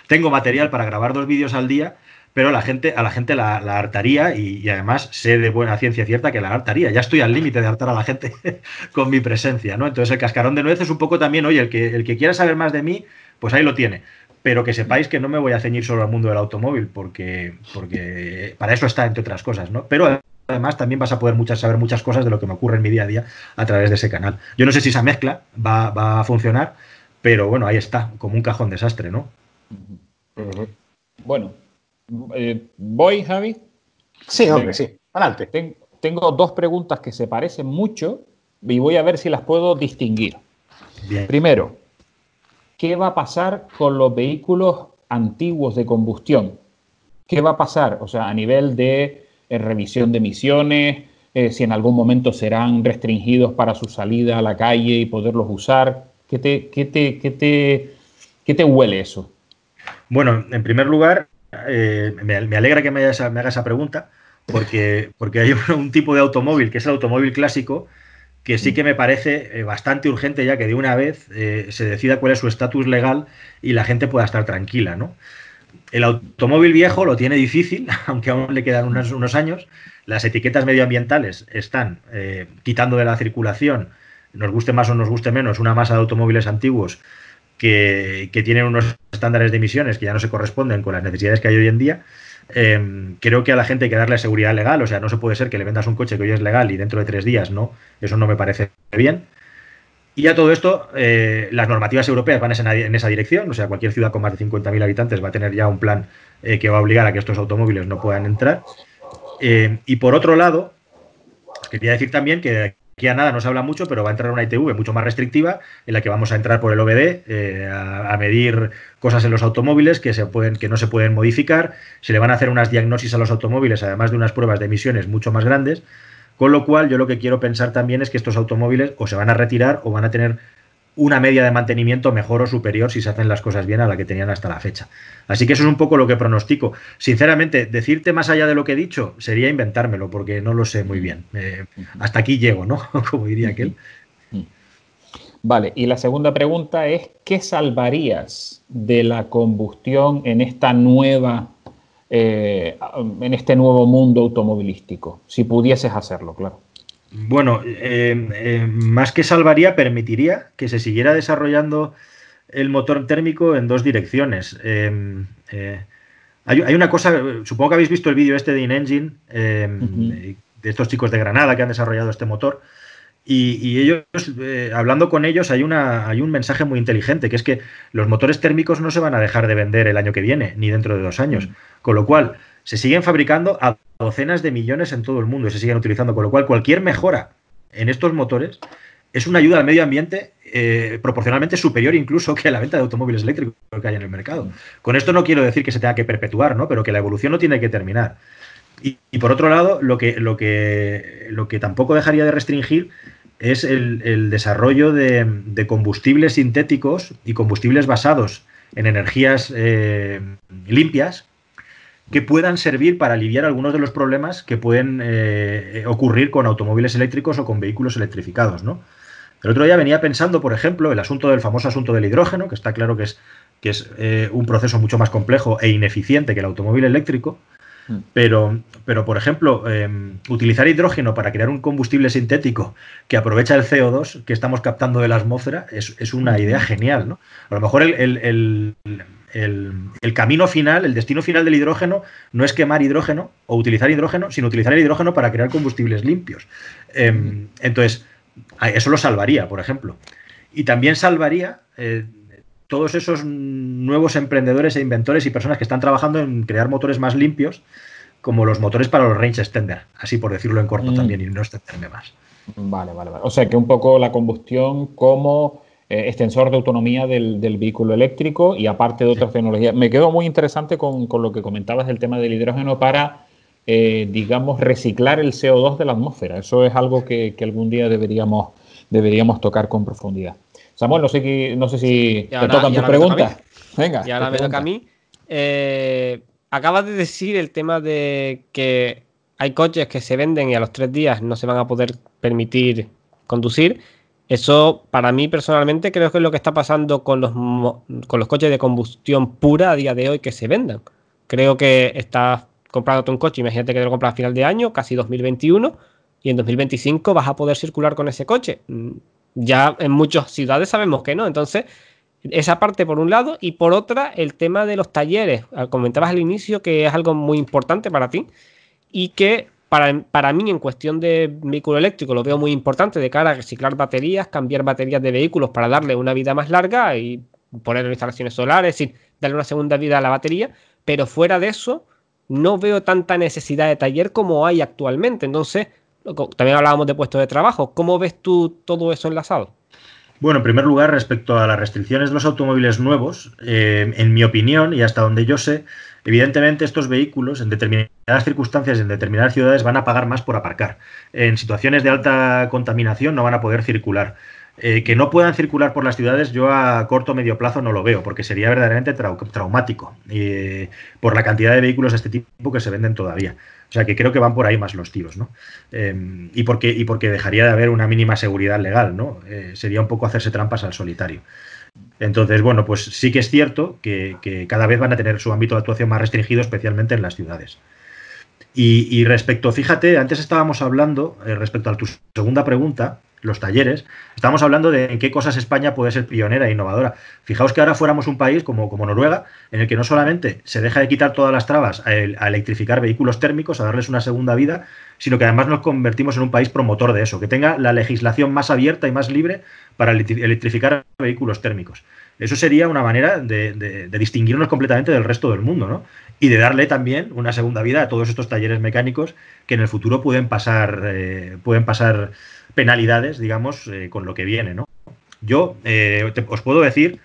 Tengo material para grabar 2 vídeos al día, pero a la gente la hartaría, y además sé de buena ciencia cierta que la hartaría. Ya estoy al límite de hartar a la gente con mi presencia, ¿no? Entonces el cascarón de nuez es un poco también, oye, el que quiera saber más de mí, pues ahí lo tiene. Pero que sepáis que no me voy a ceñir solo al mundo del automóvil, porque para eso está, entre otras cosas, ¿no? Pero además también vas a poder saber muchas cosas de lo que me ocurre en mi día a día a través de ese canal. Yo no sé si esa mezcla va a funcionar, pero bueno, ahí está, como un cajón desastre, ¿no? Bueno, ¿voy, Javi? Sí, hombre, sí. Adelante. Tengo 2 preguntas que se parecen mucho y voy a ver si las puedo distinguir. Bien. Primero, ¿qué va a pasar con los vehículos antiguos de combustión? ¿Qué va a pasar? O sea, a nivel de revisión de emisiones, si en algún momento serán restringidos para su salida a la calle y poderlos usar. ¿Qué te huele eso? Bueno, en primer lugar, me alegra que me haga esa pregunta, porque hay un tipo de automóvil, que es el automóvil clásico, que sí que me parece bastante urgente ya que de una vez se decida cuál es su estatus legal y la gente pueda estar tranquila, ¿no? El automóvil viejo lo tiene difícil, aunque aún le quedan unos años. Las etiquetas medioambientales están quitando de la circulación, nos guste más o nos guste menos, una masa de automóviles antiguos que tienen unos estándares de emisiones que ya no se corresponden con las necesidades que hay hoy en día. Creo que a la gente hay que darle seguridad legal, o sea, no se puede ser que le vendas un coche que hoy es legal y dentro de 3 días no, eso no me parece bien. Y a todo esto, las normativas europeas van en esa dirección, o sea, cualquier ciudad con más de 50.000 habitantes va a tener ya un plan que va a obligar a que estos automóviles no puedan entrar. Y por otro lado, quería decir también que aquí a nada no se habla mucho, pero va a entrar una ITV mucho más restrictiva, en la que vamos a entrar por el OBD a medir cosas en los automóviles que no se pueden modificar. Se le van a hacer unas diagnosis a los automóviles, además de unas pruebas de emisiones mucho más grandes. Con lo cual, yo lo que quiero pensar también es que estos automóviles o se van a retirar o van a tener una media de mantenimiento mejor o superior si se hacen las cosas bien a la que tenían hasta la fecha. Así que eso es un poco lo que pronostico. Sinceramente, decirte más allá de lo que he dicho sería inventármelo, porque no lo sé muy bien. Hasta aquí llego, ¿no? Como diría aquel. Vale, y la segunda pregunta es, ¿qué salvarías de la combustión en esta en este nuevo mundo automovilístico? Si pudieses hacerlo, claro. Bueno, más que salvaría, permitiría que se siguiera desarrollando el motor térmico en 2 direcciones. Hay una cosa, supongo que habéis visto el vídeo este de InEngine, de estos chicos de Granada que han desarrollado este motor, y ellos, hablando con ellos, hay un mensaje muy inteligente, que es que los motores térmicos no se van a dejar de vender el año que viene, ni dentro de 2 años. Con lo cual, se siguen fabricando a docenas de millones en todo el mundo y se siguen utilizando, con lo cual cualquier mejora en estos motores es una ayuda al medio ambiente proporcionalmente superior incluso que la venta de automóviles eléctricos que hay en el mercado. Con esto no quiero decir que se tenga que perpetuar, ¿no? Pero que la evolución no tiene que terminar. Y por otro lado, lo que tampoco dejaría de restringir es el desarrollo de combustibles sintéticos y combustibles basados en energías limpias que puedan servir para aliviar algunos de los problemas que pueden ocurrir con automóviles eléctricos o con vehículos electrificados, ¿no? El otro día venía pensando, por ejemplo, el famoso asunto del hidrógeno, que está claro que es un proceso mucho más complejo e ineficiente que el automóvil eléctrico, pero por ejemplo, utilizar hidrógeno para crear un combustible sintético que aprovecha el CO2 que estamos captando de la atmósfera es una idea genial, ¿no? A lo mejor el camino final, el destino final del hidrógeno no es quemar hidrógeno o utilizar hidrógeno, sino utilizar el hidrógeno para crear combustibles limpios. Entonces, eso lo salvaría, por ejemplo. Y también salvaría todos esos nuevos emprendedores e inventores y personas que están trabajando en crear motores más limpios, como los motores para los range extender, así por decirlo en corto también y no extenderme más. Vale. O sea que un poco la combustión como extensor de autonomía del vehículo eléctrico y aparte de otras tecnologías. Me quedo muy interesante con lo que comentabas del tema del hidrógeno para, digamos, reciclar el CO2 de la atmósfera. Eso es algo que algún día deberíamos tocar con profundidad. Samuel, no sé si te tocan tus preguntas. Venga. Y ahora me toca a mí. Acabas de decir el tema de que hay coches que se venden y a los 3 días no se van a poder permitir conducir. Eso, para mí personalmente, creo que es lo que está pasando con los coches de combustión pura a día de hoy que se vendan. Creo que estás comprándote un coche, imagínate que te lo compras a final de año, casi 2021, y en 2025 vas a poder circular con ese coche. Ya en muchas ciudades sabemos que no. Entonces, esa parte por un lado, y por otra, el tema de los talleres. Comentabas al inicio que es algo muy importante para ti y que para mí en cuestión de vehículo eléctrico lo veo muy importante de cara a reciclar baterías, cambiar baterías de vehículos para darle una vida más larga y poner instalaciones solares, es decir, darle una segunda vida a la batería, pero fuera de eso no veo tanta necesidad de taller como hay actualmente. Entonces, también hablábamos de puestos de trabajo. ¿Cómo ves tú todo eso enlazado? Bueno, en primer lugar, respecto a las restricciones de los automóviles nuevos, en mi opinión y hasta donde yo sé, evidentemente estos vehículos en determinadas circunstancias, en determinadas ciudades, van a pagar más por aparcar. En situaciones de alta contaminación no van a poder circular. Que no puedan circular por las ciudades yo a corto o medio plazo no lo veo, porque sería verdaderamente traumático por la cantidad de vehículos de este tipo que se venden todavía. O sea que creo que van por ahí más los tiros, ¿no? Y porque dejaría de haber una mínima seguridad legal, ¿no? Sería un poco hacerse trampas al solitario. Entonces, bueno, pues sí que es cierto que cada vez van a tener su ámbito de actuación más restringido, especialmente en las ciudades. Y respecto, fíjate, antes estábamos hablando, respecto a tu segunda pregunta, los talleres, estábamos hablando de en qué cosas España puede ser pionera e innovadora. Fijaos que ahora fuéramos un país como Noruega, en el que no solamente se deja de quitar todas las trabas a electrificar vehículos térmicos, a darles una segunda vida, sino que además nos convertimos en un país promotor de eso, que tenga la legislación más abierta y más libre para electrificar vehículos térmicos. Eso sería una manera de distinguirnos completamente del resto del mundo, ¿no? Y de darle también una segunda vida a todos estos talleres mecánicos que en el futuro pueden pasar penalidades, digamos, con lo que viene, ¿no? Yo os puedo decir,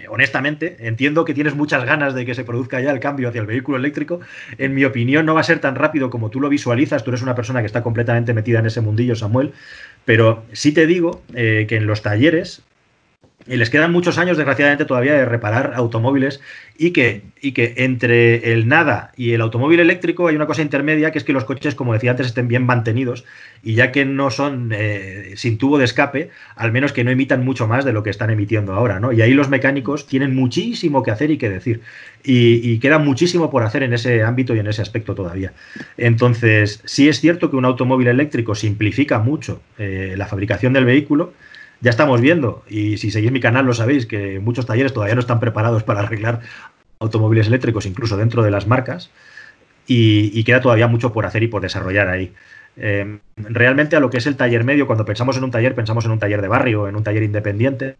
honestamente, entiendo que tienes muchas ganas de que se produzca ya el cambio hacia el vehículo eléctrico. En mi opinión no va a ser tan rápido como tú lo visualizas. Tú eres una persona que está completamente metida en ese mundillo, Samuel, pero sí te digo que en los talleres les quedan muchos años, desgraciadamente, todavía de reparar automóviles y que entre el nada y el automóvil eléctrico hay una cosa intermedia, que es que los coches, como decía antes, estén bien mantenidos y ya que no son sin tubo de escape, al menos que no emitan mucho más de lo que están emitiendo ahora, ¿no? Y ahí los mecánicos tienen muchísimo que hacer y que decir y queda muchísimo por hacer en ese ámbito y en ese aspecto todavía. Entonces, sí es cierto que un automóvil eléctrico simplifica mucho la fabricación del vehículo. Ya estamos viendo, y si seguís mi canal lo sabéis, que muchos talleres todavía no están preparados para arreglar automóviles eléctricos, incluso dentro de las marcas, y queda todavía mucho por hacer y por desarrollar ahí. Realmente a lo que es el taller medio, cuando pensamos en un taller de barrio, en un taller independiente.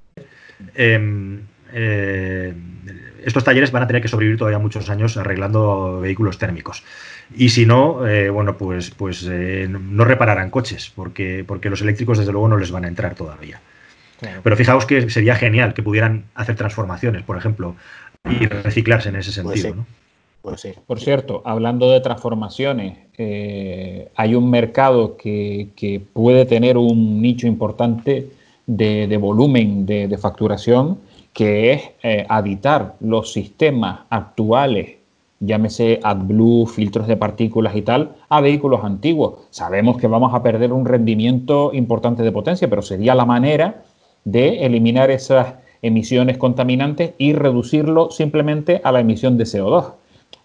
estos talleres van a tener que sobrevivir todavía muchos años arreglando vehículos térmicos. Y si no, bueno, pues no repararán coches, porque los eléctricos desde luego no les van a entrar todavía. Claro. Pero fijaos que sería genial que pudieran hacer transformaciones, por ejemplo, y reciclarse en ese sentido, pues sí. ¿no? Pues sí. Por cierto, hablando de transformaciones, hay un mercado que puede tener un nicho importante de volumen de facturación, que es aditar los sistemas actuales, llámese AdBlue, filtros de partículas y tal, a vehículos antiguos. Sabemos que vamos a perder un rendimiento importante de potencia, pero sería la manera de eliminar esas emisiones contaminantes y reducirlo simplemente a la emisión de CO2.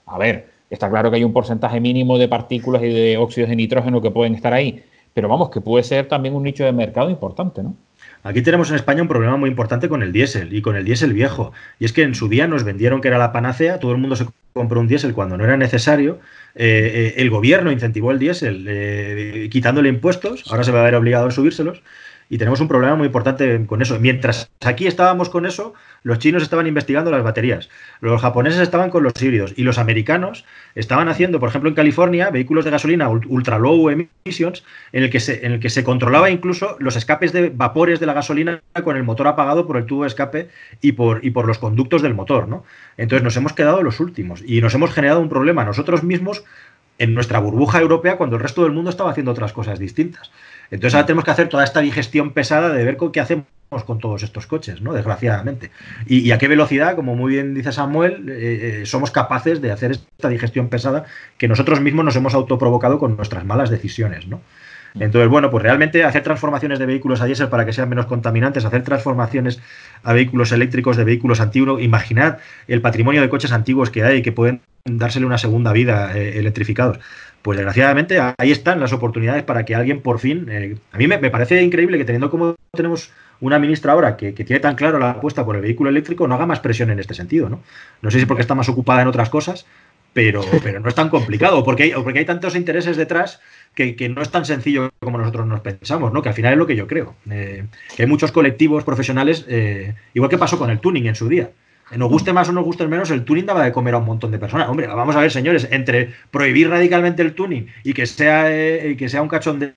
A ver, está claro que hay un porcentaje mínimo de partículas y de óxidos de nitrógeno que pueden estar ahí, pero vamos, que puede ser también un nicho de mercado importante, ¿no? Aquí tenemos en España un problema muy importante con el diésel y con el diésel viejo. Y es que en su día nos vendieron que era la panacea, todo el mundo se compró un diésel cuando no era necesario. El gobierno incentivó el diésel quitándole impuestos, ahora se va a ver obligado a subírselos. Y tenemos un problema muy importante con eso. Mientras aquí estábamos con eso, los chinos estaban investigando las baterías, los japoneses estaban con los híbridos y los americanos estaban haciendo, por ejemplo, en California, vehículos de gasolina ultra low emissions, en el que se controlaba incluso los escapes de vapores de la gasolina con el motor apagado por el tubo de escape y por los conductos del motor, ¿no? Entonces nos hemos quedado los últimos y nos hemos generado un problema nosotros mismos en nuestra burbuja europea cuando el resto del mundo estaba haciendo otras cosas distintas. Entonces ahora tenemos que hacer toda esta digestión pesada de ver qué hacemos con todos estos coches, ¿no? Desgraciadamente. Y a qué velocidad, como muy bien dice Samuel, somos capaces de hacer esta digestión pesada que nosotros mismos nos hemos autoprovocado con nuestras malas decisiones, ¿no? Entonces, bueno, pues realmente hacer transformaciones de vehículos a diésel para que sean menos contaminantes, hacer transformaciones a vehículos eléctricos de vehículos antiguos, imaginad el patrimonio de coches antiguos que hay que pueden dársele una segunda vida electrificados. Pues desgraciadamente ahí están las oportunidades para que alguien por fin... a mí me parece increíble que teniendo como tenemos una ministra ahora que tiene tan claro la apuesta por el vehículo eléctrico, no haga más presión en este sentido, ¿no? No sé si porque está más ocupada en otras cosas, pero no es tan complicado, porque hay tantos intereses detrás que no es tan sencillo como nosotros nos pensamos, ¿no? Que al final es lo que yo creo. Que hay muchos colectivos profesionales, igual que pasó con el tuning en su día. Nos guste más o nos guste menos, el tuning daba de comer a un montón de personas. Hombre, vamos a ver, señores, entre prohibir radicalmente el tuning y que sea un cachondeo,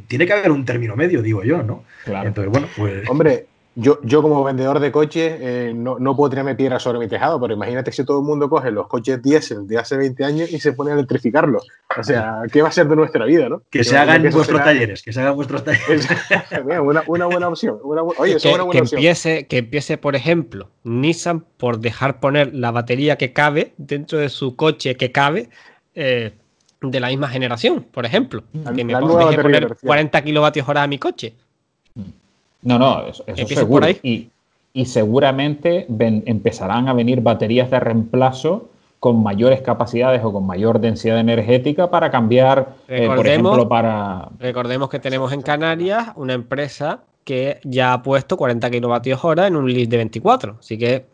tiene que haber un término medio, digo yo, ¿no? Claro. Entonces, bueno, pues... Hombre, yo como vendedor de coches no puedo tirarme piedra sobre mi tejado, pero imagínate si todo el mundo coge los coches diésel de hace 20 años y se pone a electrificarlos. O sea, ¿qué va a ser de nuestra vida, no? Que se hagan vuestros talleres, que se hagan vuestros talleres. Una buena opción. Oye, eso es una buena opción. Que empiece, por ejemplo, Nissan por dejar poner la batería que cabe dentro de su coche que cabe de la misma generación, por ejemplo. Que me deje poner 40 kilovatios hora a mi coche. No, eso seguro. Por ahí. Y seguramente empezarán a venir baterías de reemplazo con mayores capacidades o con mayor densidad energética para cambiar, por ejemplo, para... Recordemos que tenemos en Canarias una empresa que ya ha puesto 40 kilovatios hora en un Leaf de 24. Así que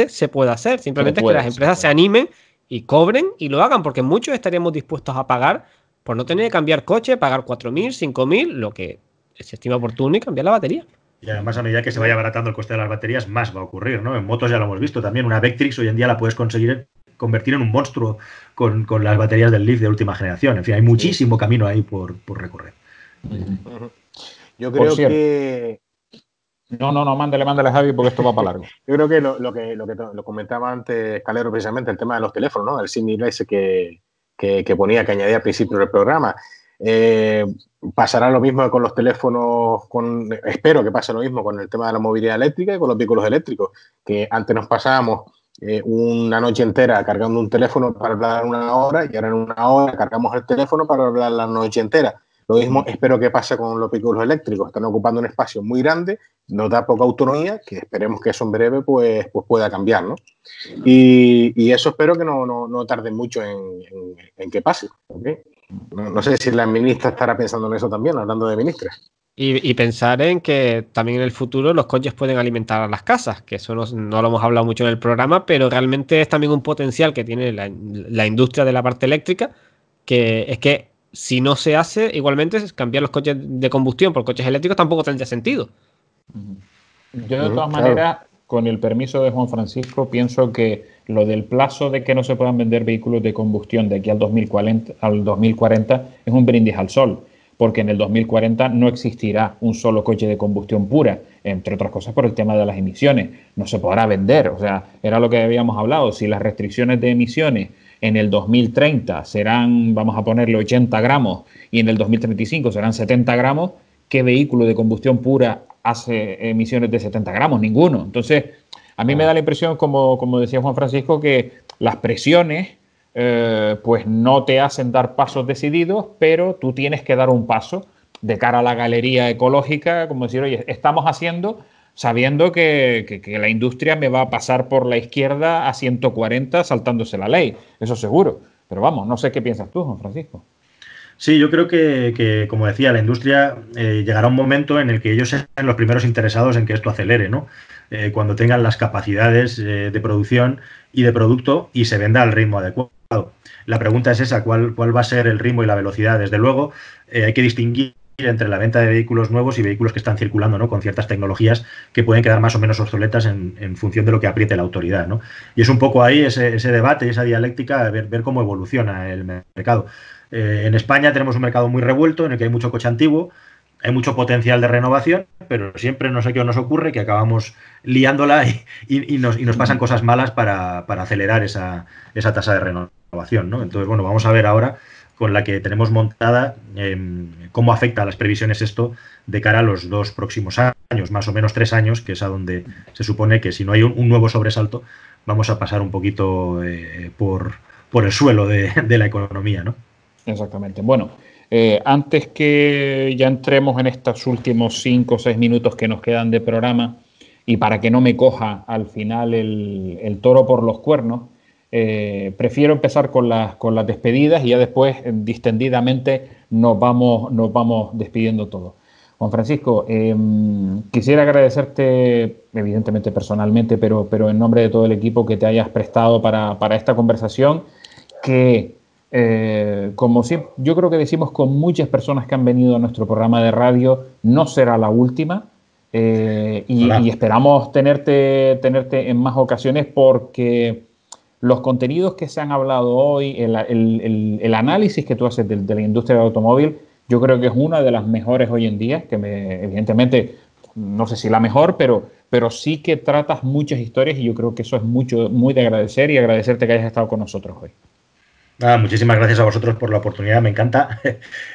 se puede hacer. Simplemente es que las empresas se animen y cobren y lo hagan, porque muchos estaríamos dispuestos a pagar por no tener que cambiar coche, pagar 4.000, 5.000, lo que se estima oportuno y cambiar la batería. Y además, a medida que se vaya abaratando el coste de las baterías, más va a ocurrir, ¿no? En motos ya lo hemos visto también. Una Vectrix hoy en día la puedes convertir en un monstruo con las baterías del Leaf de última generación. En fin, hay muchísimo camino ahí por recorrer. Yo creo que... No, mándale, Javi, porque esto va para largo. Yo creo que lo comentaba antes Calero, precisamente, el tema de los teléfonos, ¿no? El símil ese que añadía al principio del programa. Pasará lo mismo con los teléfonos, espero que pase lo mismo con el tema de la movilidad eléctrica y con los vehículos eléctricos, que antes nos pasábamos una noche entera cargando un teléfono para hablar 1 hora y ahora en 1 hora cargamos el teléfono para hablar la noche entera. Lo mismo espero que pase con los vehículos eléctricos. Están ocupando un espacio muy grande, nos da poca autonomía, que esperemos que eso en breve pues pueda cambiar, ¿no? Y eso espero que no tarde mucho en que pase, ¿okay? No sé si la ministra estará pensando en eso también, hablando de ministras. Y pensar en que también en el futuro los coches pueden alimentar a las casas, que eso no lo hemos hablado mucho en el programa, pero realmente es también un potencial que tiene la industria de la parte eléctrica, que es que si no se hace, igualmente cambiar los coches de combustión por coches eléctricos tampoco tendría sentido. Yo de todas maneras con el permiso de Juan Francisco, pienso que lo del plazo de que no se puedan vender vehículos de combustión de aquí al 2040 es un brindis al sol, porque en el 2040 no existirá un solo coche de combustión pura, entre otras cosas por el tema de las emisiones. No se podrá vender, o sea, era lo que habíamos hablado. Si las restricciones de emisiones en el 2030 serán, vamos a ponerle 80 gramos, y en el 2035 serán 70 gramos, ¿qué vehículo de combustión pura hace emisiones de 70 gramos? Ninguno. Entonces, a mí me da la impresión, como decía Juan Francisco, que las presiones pues no te hacen dar pasos decididos, pero tú tienes que dar un paso de cara a la galería ecológica, como decir, oye, estamos haciendo sabiendo que la industria me va a pasar por la izquierda a 140 saltándose la ley, eso seguro. Pero vamos, no sé qué piensas tú, Juan Francisco. Sí, yo creo que como decía, la industria llegará un momento en el que ellos sean los primeros interesados en que esto acelere, ¿no? Cuando tengan las capacidades de producción y de producto y se venda al ritmo adecuado. La pregunta es esa, ¿cuál va a ser el ritmo y la velocidad? Desde luego, hay que distinguir entre la venta de vehículos nuevos y vehículos que están circulando, ¿no? Con ciertas tecnologías que pueden quedar más o menos obsoletas en función de lo que apriete la autoridad, ¿no? Y es un poco ahí ese debate, esa dialéctica, ver cómo evoluciona el mercado. En España tenemos un mercado muy revuelto en el que hay mucho coche antiguo, hay mucho potencial de renovación, pero siempre no sé qué nos ocurre, que acabamos liándola y nos pasan cosas malas para acelerar esa tasa de renovación, ¿no? Entonces, bueno, vamos a ver ahora con la que tenemos montada cómo afecta a las previsiones esto de cara a los 2 próximos años, más o menos 3 años, que es a donde se supone que si no hay un nuevo sobresalto, vamos a pasar un poquito por el suelo de la economía, ¿no? Exactamente. Bueno, antes que ya entremos en estos últimos 5 o 6 minutos que nos quedan de programa, y para que no me coja al final el toro por los cuernos, prefiero empezar con las despedidas y ya después distendidamente nos vamos despidiendo todos. Juan Francisco, quisiera agradecerte, evidentemente personalmente, pero en nombre de todo el equipo, que te hayas prestado para esta conversación, que como siempre, yo creo que decimos con muchas personas que han venido a nuestro programa de radio, no será la última, y esperamos tenerte en más ocasiones, porque los contenidos que se han hablado hoy, el análisis que tú haces de la industria del automóvil, yo creo que es una de las mejores hoy en día, evidentemente, no sé si la mejor, pero sí que tratas muchas historias, y yo creo que eso es muy de agradecer, y agradecerte que hayas estado con nosotros hoy. Muchísimas gracias a vosotros por la oportunidad, me encanta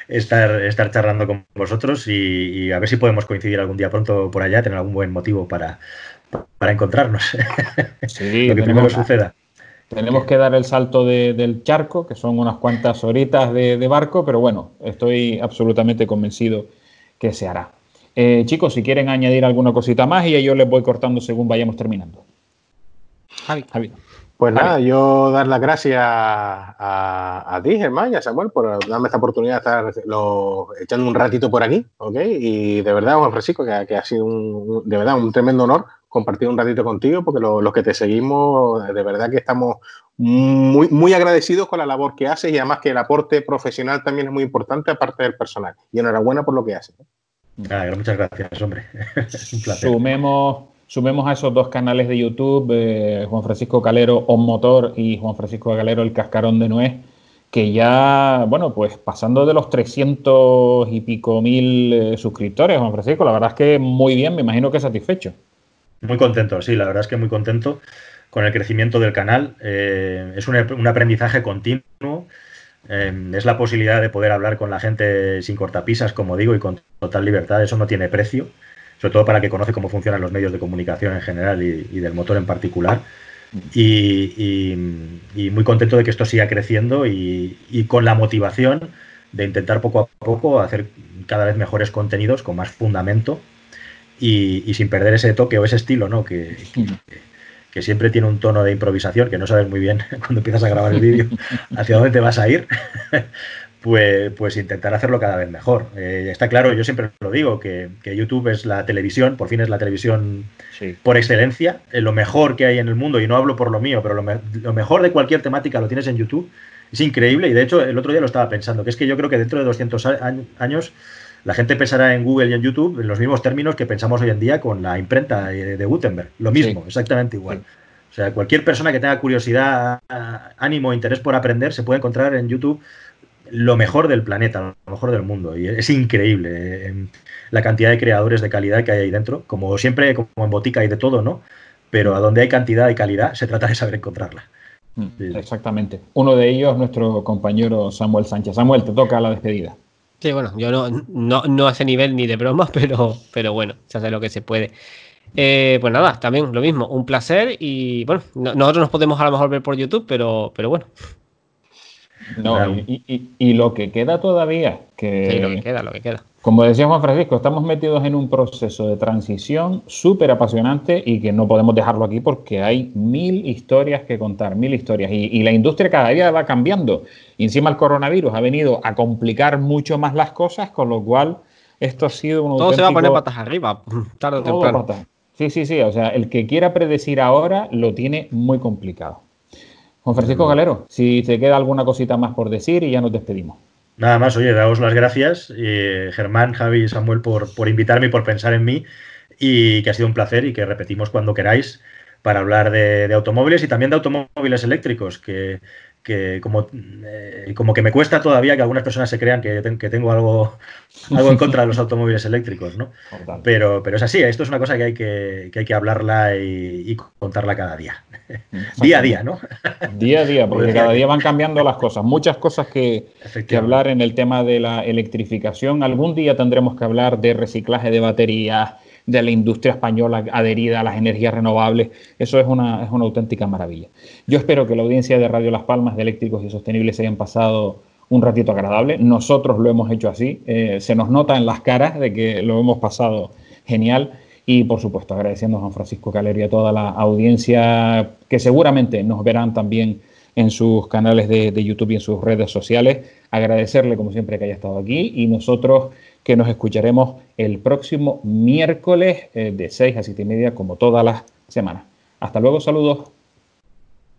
estar charlando con vosotros y a ver si podemos coincidir algún día pronto por allá, tener algún buen motivo para encontrarnos. Sí, lo que primero suceda. Tenemos que dar el salto del charco, que son unas cuantas horitas de barco, pero bueno, estoy absolutamente convencido que se hará. Chicos, si quieren añadir alguna cosita más, y yo les voy cortando según vayamos terminando. Javi. Pues nada, yo dar las gracias a ti, Germán, y a Samuel, por darme esta oportunidad de estar echando un ratito por aquí, ¿ok? Y de verdad, Juan Francisco, que ha sido de verdad un tremendo honor compartir un ratito contigo, porque los que te seguimos, de verdad que estamos muy, muy agradecidos con la labor que haces, y además que el aporte profesional también es muy importante, aparte del personal. Y enhorabuena por lo que haces. Muchas gracias, hombre. Es un placer. Sumemos a esos 2 canales de YouTube, Juan Francisco Calero On Motor y Juan Francisco Calero El Cascarón de Nuez, que ya, bueno, pues pasando de los 300 y pico mil suscriptores, Juan Francisco, la verdad es que muy bien, me imagino que satisfecho. Muy contento, sí, la verdad es que muy contento con el crecimiento del canal. Es un aprendizaje continuo, es la posibilidad de poder hablar con la gente sin cortapisas, como digo, y con total libertad. Eso no tiene precio, sobre todo para que conoce cómo funcionan los medios de comunicación en general y del motor en particular. Y muy contento de que esto siga creciendo y con la motivación de intentar poco a poco hacer cada vez mejores contenidos con más fundamento y sin perder ese toque o ese estilo, ¿no? Que siempre tiene un tono de improvisación, que no sabes muy bien cuando empiezas a grabar el vídeo hacia dónde te vas a ir. Pues intentar hacerlo cada vez mejor. Está claro, yo siempre lo digo, que YouTube es la televisión, por fin es la televisión por excelencia, lo mejor que hay en el mundo, y no hablo por lo mío, pero lo mejor de cualquier temática lo tienes en YouTube. Es increíble, y de hecho el otro día lo estaba pensando, que es que yo creo que dentro de 200 años la gente pensará en Google y en YouTube en los mismos términos que pensamos hoy en día con la imprenta de Gutenberg. Lo mismo, exactamente igual. Sí. O sea, cualquier persona que tenga curiosidad, ánimo, interés por aprender, se puede encontrar en YouTube lo mejor del planeta, lo mejor del mundo. Y es increíble la cantidad de creadores de calidad que hay ahí dentro. Como siempre, como en botica hay de todo, ¿no? Pero a donde hay cantidad y calidad, se trata de saber encontrarla. Sí. Exactamente. Uno de ellos, nuestro compañero Samuel Sánchez. Samuel, te toca la despedida. Sí, bueno, yo no a ese nivel ni de broma, pero bueno, se hace lo que se puede. Pues nada, también lo mismo, un placer y bueno, nosotros nos podemos a lo mejor ver por YouTube, pero bueno. No, y lo que queda todavía, que sí, lo que queda. Como decía Juan Francisco, estamos metidos en un proceso de transición súper apasionante y que no podemos dejarlo aquí porque hay 1000 historias que contar, 1000 historias. Y la industria cada día va cambiando. Y encima el coronavirus ha venido a complicar mucho más las cosas, con lo cual esto ha sido un Todo se va a poner patas arriba, tarde o temprano. Sí. O sea, el que quiera predecir ahora lo tiene muy complicado. Juan Francisco Calero, si te queda alguna cosita más por decir y ya nos despedimos. Nada más, oye, daos las gracias, Germán, Javi y Samuel, por invitarme y por pensar en mí, y que ha sido un placer y que repetimos cuando queráis para hablar de automóviles y también de automóviles eléctricos, que como que me cuesta todavía que algunas personas se crean que tengo algo en contra de los automóviles eléctricos, ¿no? Pero es así, esto es una cosa que hay que hablarla y contarla cada día. Día a día, ¿no? Día a día, porque cada día van cambiando las cosas. Muchas cosas que hablar en el tema de la electrificación. Algún día tendremos que hablar de reciclaje de baterías, de la industria española adherida a las energías renovables. Eso es una auténtica maravilla. Yo espero que la audiencia de Radio Las Palmas de Eléctricos y Sostenibles se hayan pasado un ratito agradable. Nosotros lo hemos hecho así. Se nos nota en las caras de que lo hemos pasado genial. Y, por supuesto, agradeciendo a Juan Francisco Calero y a toda la audiencia que seguramente nos verán también en sus canales de YouTube y en sus redes sociales. Agradecerle, como siempre, que haya estado aquí y nosotros que nos escucharemos el próximo miércoles de 6 a 7:30, como todas las semanas. Hasta luego, saludos.